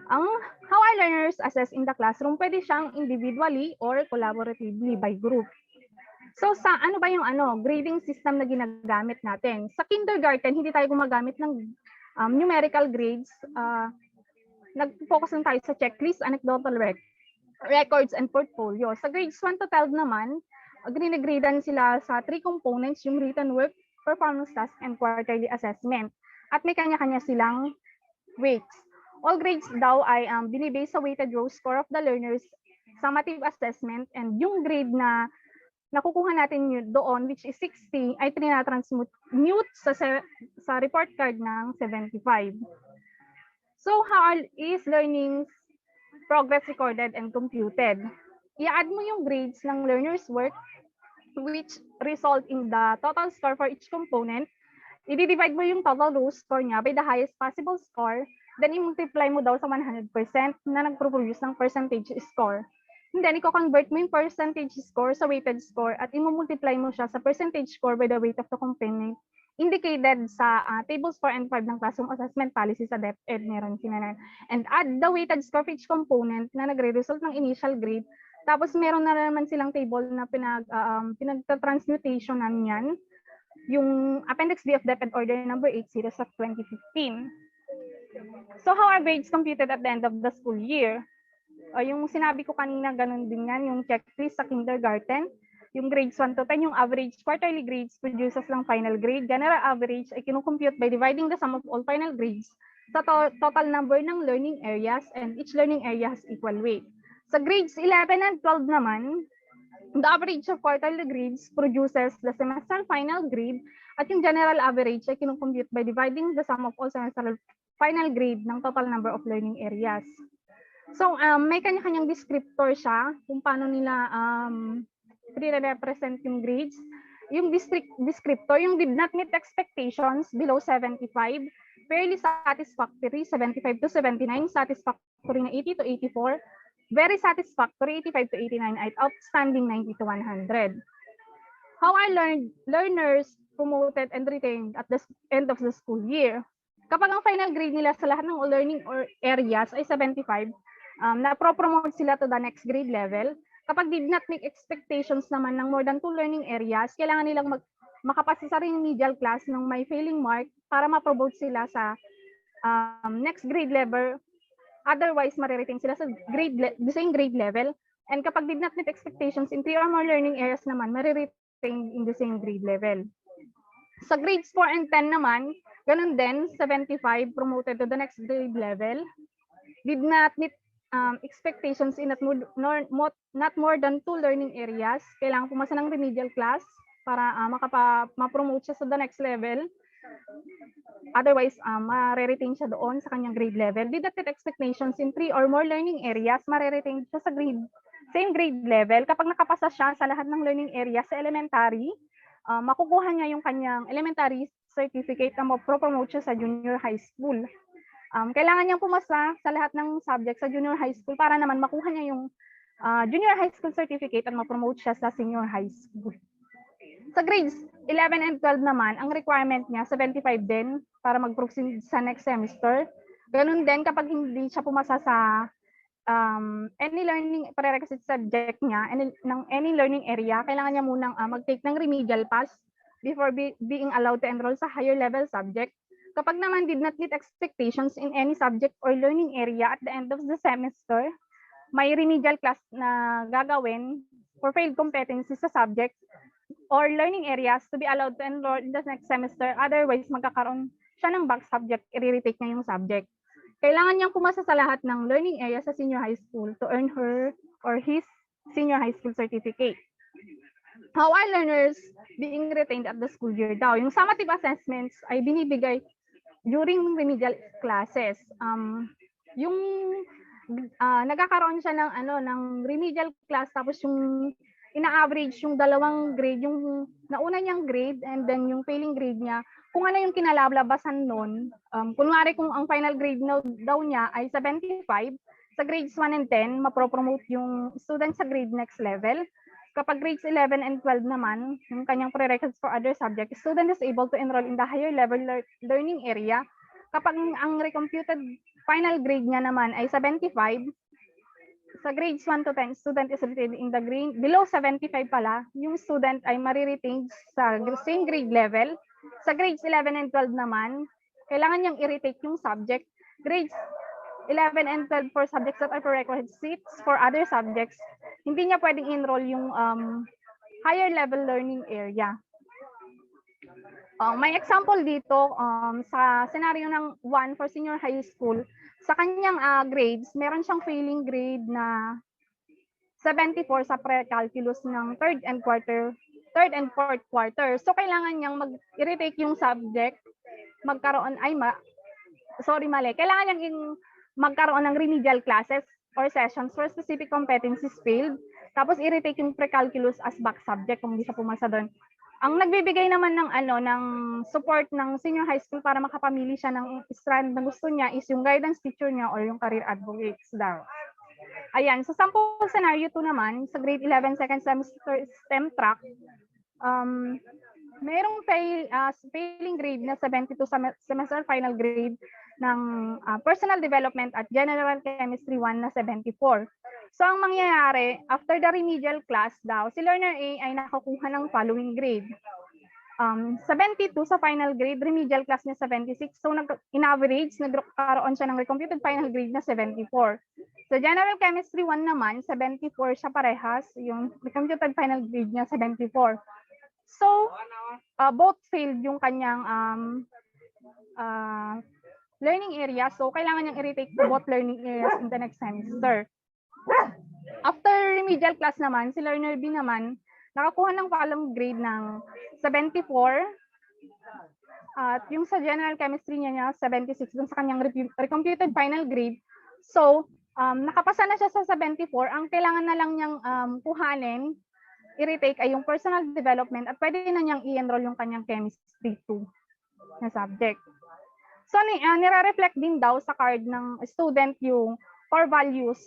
How are learners assessed in the classroom? Pwede siyang individually or collaboratively by group. So sa ano ba yung grading system na ginagamit natin? Sa kindergarten, hindi tayo gumagamit ng numerical grades. Nag-focus lang tayo sa checklist, anecdotal records, and portfolio. Sa grades 1 to 12 naman, grade-gradean sila sa 3 components, yung written work, performance task, and quarterly assessment. At may kanya-kanya silang weights. All grades daw ay binibase sa weighted row score of the learners, summative assessment, and yung grade na nakukuha natin yun doon, which is 60, ay trinatransmute sa report card ng 75. So how is learning progress recorded and computed? I-add mo yung grades ng learner's work which result in the total score for each component. I-divide mo yung total row score niya by the highest possible score. Then i-multiply mo daw sa 100% na nagpo-produce ng percentage score. And then i-convert mo yung percentage score sa weighted score at i-multiply mo siya sa percentage score by the weight of the component indicated sa tables 4 and 5 ng classroom assessment policy sa DepEd. Meron sila. And add the weighted score for each component na nagre-result ng initial grade. Tapos meron na naman silang table na pinagta-transmutation niyan, yung Appendix B of DepEd Order number 80 of 2015. So how are grades computed at the end of the school year? Yung sinabi ko kanina, ganun din yan, yung checklist sa kindergarten. Yung grades 1 to 10, yung average quarterly grades produces lang final grade. General average ay kinukompute by dividing the sum of all final grades sa total number ng learning areas, and each learning area has equal weight. Sa grades 11 and 12 naman, the average of quarterly grades produces the semester final grade, at yung general average ay kinukompute by dividing the sum of all semester final grade ng total number of learning areas. So, may kanya-kanyang descriptor siya kung paano nila represent yung grades. Yung descriptor, yung did not meet expectations, below 75, fairly satisfactory, 75 to 79, satisfactory na 80 to 84, very satisfactory, 85 to 89, at outstanding, 90 to 100. How are learners promoted and retained at the end of the school year? Kapag ang final grade nila sa lahat ng learning areas ay 75, na-promote sila to the next grade level. Kapag did not make expectations naman ng more than 2 learning areas, kailangan nilang makapasa sa remedial class ng may failing mark para ma-promote sila sa next grade level. Otherwise, mariretain sila sa the same grade level. And kapag did not meet expectations in 3 or more learning areas naman, mariretain in the same grade level. Sa grades 4 and 10 naman, ganun din, 75 promoted to the next grade level. Did not meet expectations in not more than 2 learning areas. Kailangan pumasa ng remedial class para ma-promote siya sa the next level. Otherwise, ma-retain siya doon sa kanyang grade level. Did not meet expectations in 3 or more learning areas, ma-retain siya sa same grade level. Kapag nakapasa siya sa lahat ng learning areas sa elementary, makukuha niya yung kanyang elementary certificate na ma-promote siya sa junior high school. Kailangan niyang pumasa sa lahat ng subjects sa junior high school para naman makuha niya yung junior high school certificate at ma-promote siya sa senior high school. Sa grades 11 and 12 naman, ang requirement niya 75 din para mag-proceed sa next semester. Ganun din kapag hindi siya pumasa sa any learning prerequisite subject niya, ng any learning area, kailangan niya munang mag-take ng remedial pass before being allowed to enroll sa higher level subject. Kapag naman did not meet expectations in any subject or learning area at the end of the semester, may remedial class na gagawin for failed competencies sa subject or learning areas to be allowed to enroll in the next semester. Otherwise, magkakaroon siya ng back subject, i-retake niya yung subject. Kailangan niyang pumasa sa lahat ng learning area sa senior high school to earn her or his senior high school certificate. How are learners being retained at the school year daw? Yung summative assessments ay binibigay during remedial classes. Yung nagkakaroon siya ng remedial class, tapos yung ina-average yung dalawang grade, yung nauna niyang grade and then yung failing grade niya, kung ano yung kinalabasan nun. Kunwari kung ang final grade daw niya ay 75, sa grades 1 and 10, mapropromote yung student sa grade next level. Kapag grades 11 and 12 naman, yung kanyang prerequisites for other subjects, student is able to enroll in the higher level learning area. Kapag ang recomputed final grade niya naman ay 75, sa grades 1 to 10, student is retained in the grade. Below 75 pala, yung student ay mariretain sa same grade level. Sa grades 11 and 12 naman, kailangan niyang i-retake yung subject. Grades 11 and 12 for subjects that are prerequisites for other subjects, hindi niya pwedeng enroll yung higher level learning area. May example dito sa scenario ng 1 for senior high school, sa kanyang grades, meron siyang failing grade na 74 sa pre-calculus ng third and fourth quarter. So kailangan niyang i-retake yung subject, magkaroon kailangan niyang magkaroon ng remedial classes or sessions for specific competencies failed, tapos i-retake yung pre-calculus as back subject kung hindi siya pumasa doon. Ang nagbibigay naman ng support ng senior high school para makapamili siya ng strand na gusto niya is yung guidance teacher niya or yung career advocates daw. Ayan, sa sample scenario 2 naman, sa grade 11 second semester STEM track, mayroong failing grade na 72 semester final grade ng personal development at general chemistry 1 na 74. So ang mangyayari, after the remedial class daw, si learner A ay nakakuha ng following grade. 72 sa final grade, remedial class niya 76. So in average, nagkaroon siya ng recomputed final grade na 74. Sa general chemistry 1 naman, 74 siya parehas, yung recomputed final grade niya 74. So both failed yung kanyang learning area. So kailangan niyang i-retake both learning areas in the next semester. After remedial class naman, si learner B naman, nakakuha ng following grade ng 74. At yung sa general chemistry niya 76 dun sa kanyang recomputed final grade. So, nakapasa na siya sa 74. Ang kailangan na lang niyang kuhanin, i-retake ay yung personal development at pwede na niyang i-enroll yung kanyang chemistry 2 na subject. So, nire-reflect din daw sa card ng student yung core values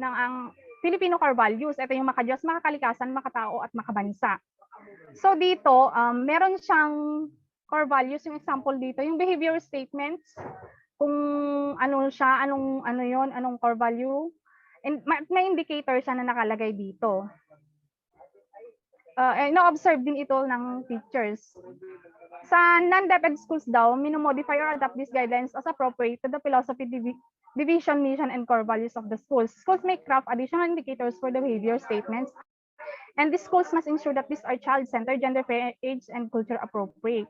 ng ang Filipino core values. Ito yung makadiyos, makakalikasan, makatao, at makabansa. So dito, meron siyang core values. Yung example dito, yung behavior statements, kung ano siya, anong core value. And may indicator siya na nakalagay dito. Na-observe din ito ng teachers. Sa non-DepEd schools daw, minomodify or adapt these guidelines as appropriate to the philosophy, division, mission, and core values of the schools. Schools may craft additional indicators for the behavior statements, and the schools must ensure that these are child-centered, gender-fair, age, and culture appropriate.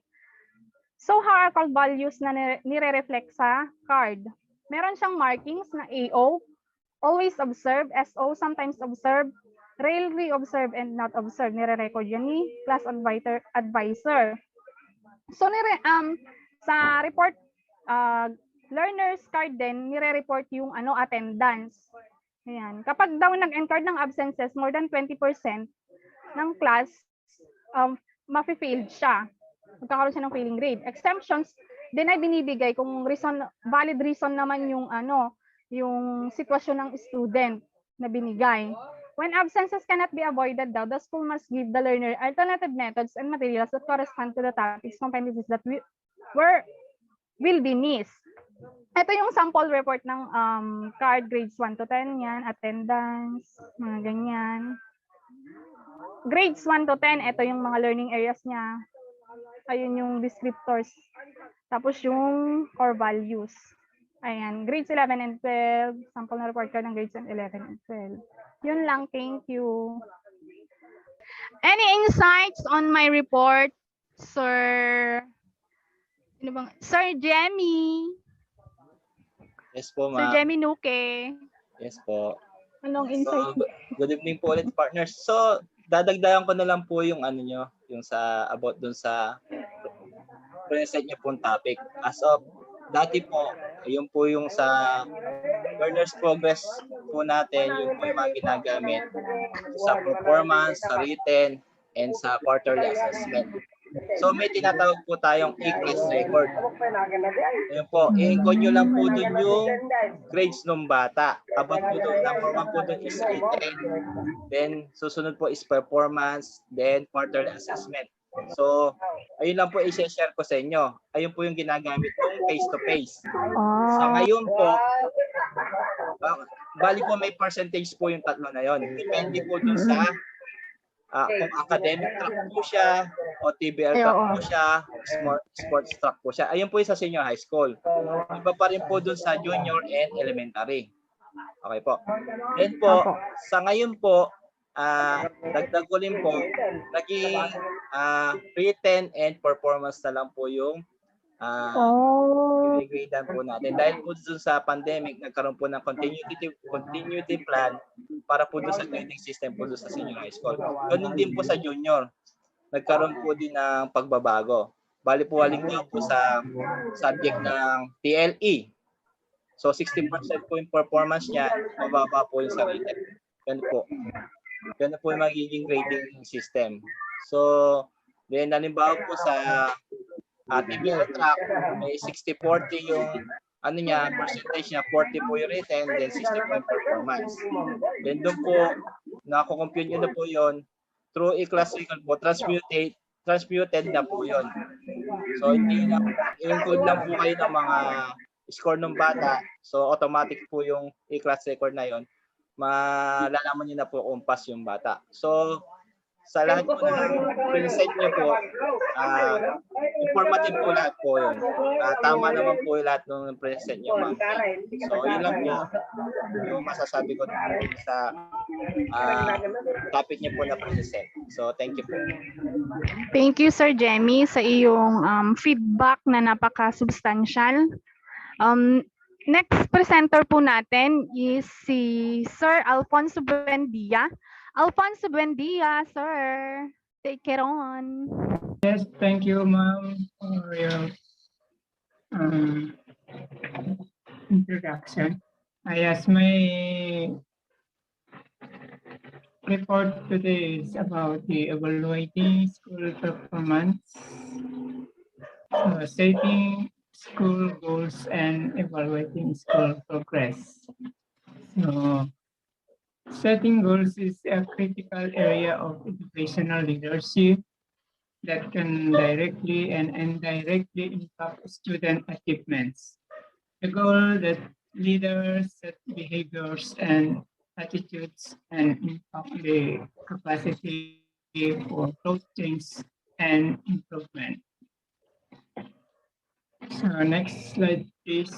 So, hierarchical values na nire-reflect sa card. Meron siyang markings na AO, always observe, SO, sometimes observe, rarely observe, and not observe. Nire-record yan ni class advisor. So, sa report, learner's card din, nire-report yung attendance. Ayan. Kapag daw nag-encode ng absences, more than 20% ng class, mafe-failed siya. Magkakaroon siya ng failing grade. Exemptions, din ay binibigay kung valid reason naman yung yung sitwasyon ng student na binigay. When absences cannot be avoided daw, the school must give the learner alternative methods and materials that correspond to the topics, competencies that will be missed. Ito yung sample report ng card, grades 1 to 10 yan, attendance, mga ganyan. Grades 1 to 10, ito yung mga learning areas niya. Ayun yung descriptors. Tapos yung core values. Ayan, grades 11 and 12, sample na report card ng grades 11 and 12. Yun lang, thank you. Any insights on my report, Sir? Sir Jemmy? Yes po, Sir ma'am. Jemmy Nuke. Yes po. Anong insight? So, good evening po ulit, partners. So, dadagdagan ko na lang po yung nyo, yung about dun sa present nyo pong topic. As of dati po, yun po yung sa learner's progress po natin, yung po yung mga ginagamit sa performance, sa written, and sa quarterly assessment. So may tinatawag po tayong e-class record. Ayun po, i-encode nyo lang po dun yung grades ng bata. About po doon, number 1 po dun is written, then susunod po is performance, then quarterly assessment. So, ayun lang po i-share ko sa inyo. Ayun po yung ginagamit kong face-to-face. Sa ngayon po, bali po may percentage po yung tatlo na yon. Depende po dun sa kung academic track po siya, OTBL Ay, track oo. po siya, sports track po siya. Ayun po yung sa senior high school. Iba pa rin po dun sa junior and elementary. Okay po. Then po, Opo. sa ngayon po, dagdag ko rin po, naging written and performance na lang po yung Oh. i-gradean po natin. Dahil po dun sa pandemic, nagkaroon po ng continuity plan para po dun sa grading system po dun sa senior high school. Ganun din po sa junior. Nagkaroon po din ng pagbabago. Bali po halimbawa po sa subject ng TLE. So 60% po yung performance niya, mababa po yung sa written. Ganun po. Ganun po yung magiging grading system. So, then halimbawa po sa TBL track, may 60-40 yung ano niya, percentage niya, 40 po yung written, then 60 po yung performance. Then doon po, nako-compute nyo na po yun, through e-class record po, transmuted na po yun. So, hindi na, i-include lang po kayo ng mga score ng bata. So, automatic po yung e-class record na yun. Malalaman nyo na po kung pass yung bata. So, sa lahat po ng present nyo po, informative po lahat po yun. Tama naman po yung lahat ng present nyo, ma'am. So, yun lang po yung masasabi ko sa topic nyo po na present. So, thank you po. Thank you, Sir Jemmy, sa iyong feedback na napaka-substantial. Next presenter po natin is si Sir Alfonso Buendia. Alfonso Buendia, sir. Take it on. Yes, thank you, ma'am, for your introduction. Yes, my report today is about the evaluating school performance, setting school goals and evaluating school progress. So, setting goals is a critical area of educational leadership that can directly and indirectly impact student achievements. The goal that leaders set behaviors and attitudes and impact the capacity for growth, change, and improvement. So next slide, please.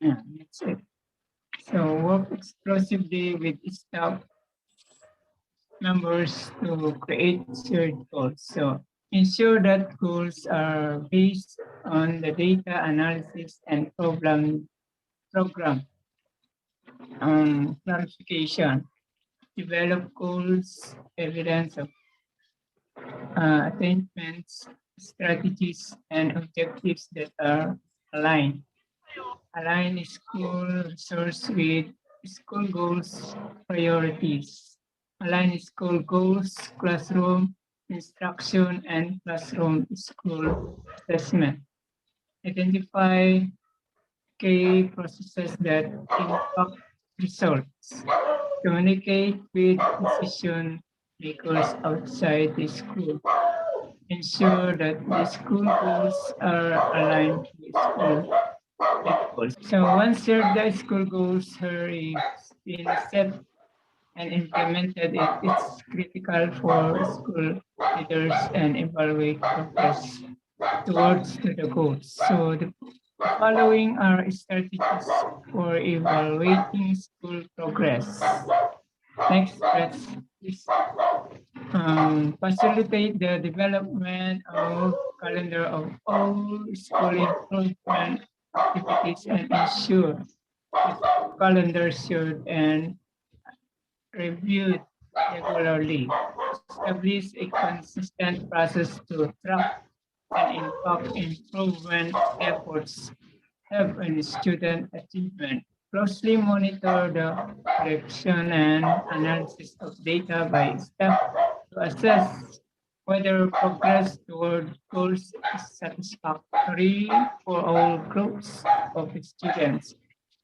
Yeah, that's it. So work exclusively with staff members to create shared goals. So ensure that goals are based on the data analysis and program clarification. Develop goals, evidence of attainments, strategies, and objectives that are aligned. Align school resource with school goals priorities. Align school goals, classroom instruction, and classroom school assessment. Identify key processes that impact results. Communicate with decision makers outside the school. Ensure that the school goals are aligned with school goals. So once the school goals are been set and implemented, it's critical for school leaders and evaluate progress towards the goals. So the following are strategies for evaluating school progress. Next, let's facilitate the development of calendar of all school improvement activities and ensure that calendar should and reviewed regularly. Establish a consistent process to track and impact improvement efforts have on student achievement. Closely monitor the collection and analysis of data by staff to assess whether progress toward goals is satisfactory for all groups of students.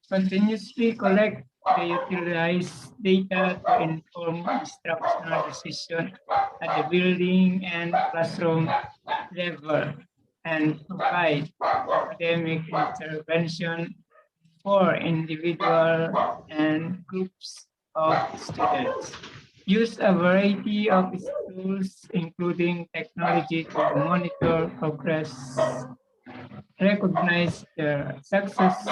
Continuously collect the utilized data to inform instructional decision at the building and classroom level and provide academic intervention for individual and groups of students. use a variety of tools, including technology to monitor progress, recognize the success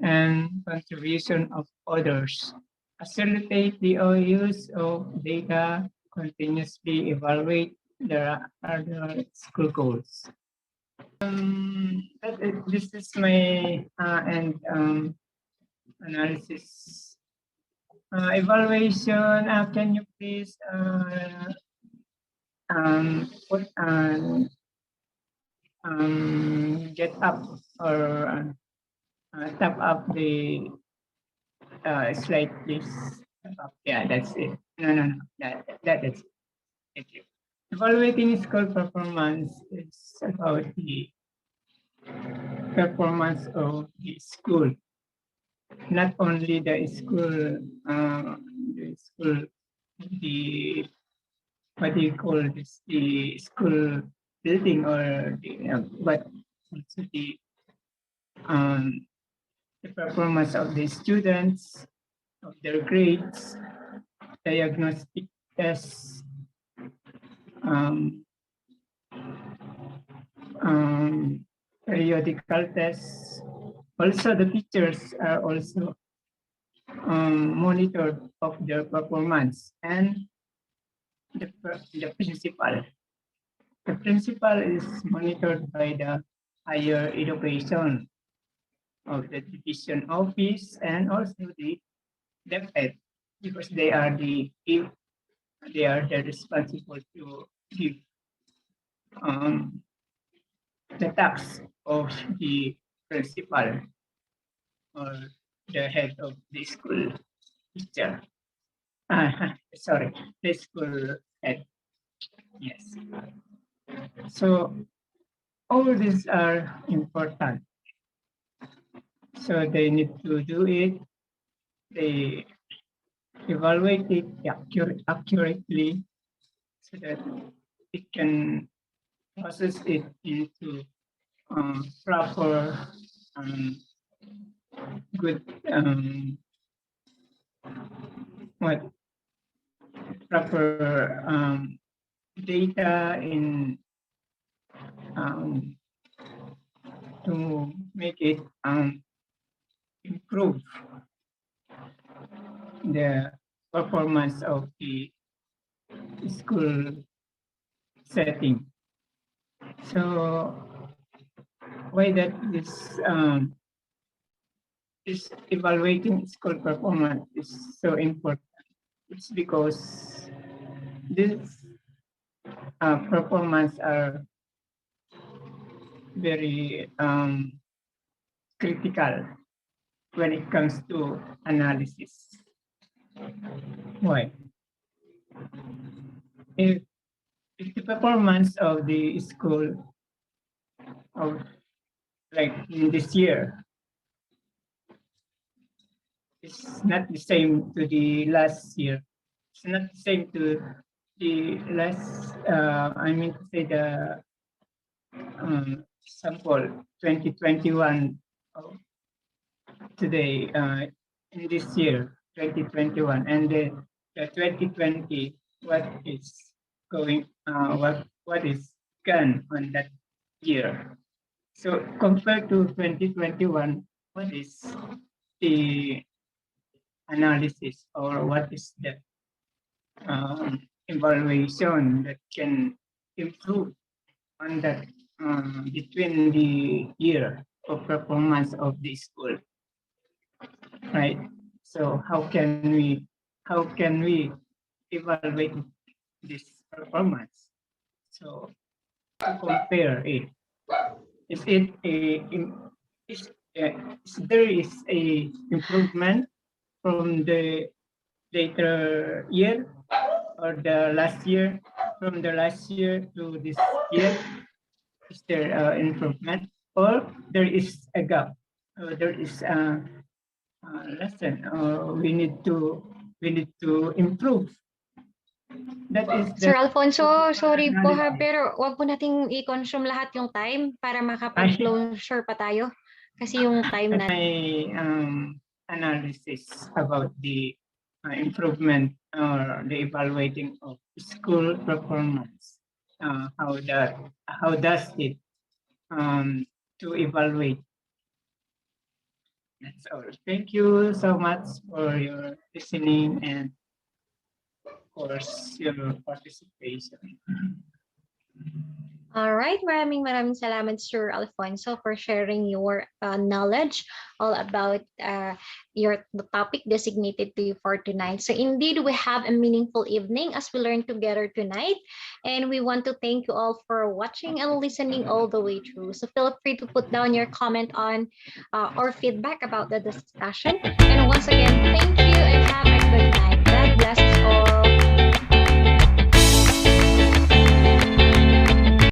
and contribution of others, facilitate the use of data, continuously evaluate the other school goals. This is my end analysis. Evaluation, can you please put get up or tap up the slide, please. Tap up. Yeah, that's it. No. That is it. Thank you. Evaluating school performance is about the performance of the school, not only the school, the what do you call this, the school building or but also the performance of the students, of their grades, diagnostic tests, um, periodical tests. Also, the teachers are also monitored of their performance, and the principal. The principal is monitored by the higher education of the division office and also the DepEd, because they are the responsible to give the task of the principal or the head of the school teacher. Sorry, the school head. Yes. So all these are important. So they need to do it. They evaluate it accurately so that it can process it into proper good what proper data in to make it improve the performance of the school setting. So why that is evaluating school performance is so important. It's because this performance are very critical when it comes to analysis. Why? If the performance of the school of like in this year is not the same to the last year. It's not the same to the last, I mean to say the sample 2021 today, in this year, 2021, and the 2020, what is going, what is gone on that year. So compared to 2021, what is the analysis or what is the evaluation that can improve on that between the year of performance of the school, right? So how can we evaluate this performance? So to compare it, is it is there is a improvement from the later year or the last year, from the last year to this year? Is there improvement or there is a gap? There is a lesson. We need to improve. That is Sir the Alfonso, sorry po ha, analysis. pero wag po nating i-consume lahat yung time para makapag-closure pa tayo. Kasi yung time natin. My analysis about the improvement or the evaluating of school performance. How does it to evaluate? That's all. Thank you so much for your listening and of course your participation. All right, maraming salamat Sir Alfonso for sharing your knowledge all about the topic designated to you for tonight. So indeed, we have a meaningful evening as we learn together tonight, and we want to thank you all for watching and listening all the way through. So feel free to put down your comment on or feedback about the discussion. And once again, thank you and have a good night.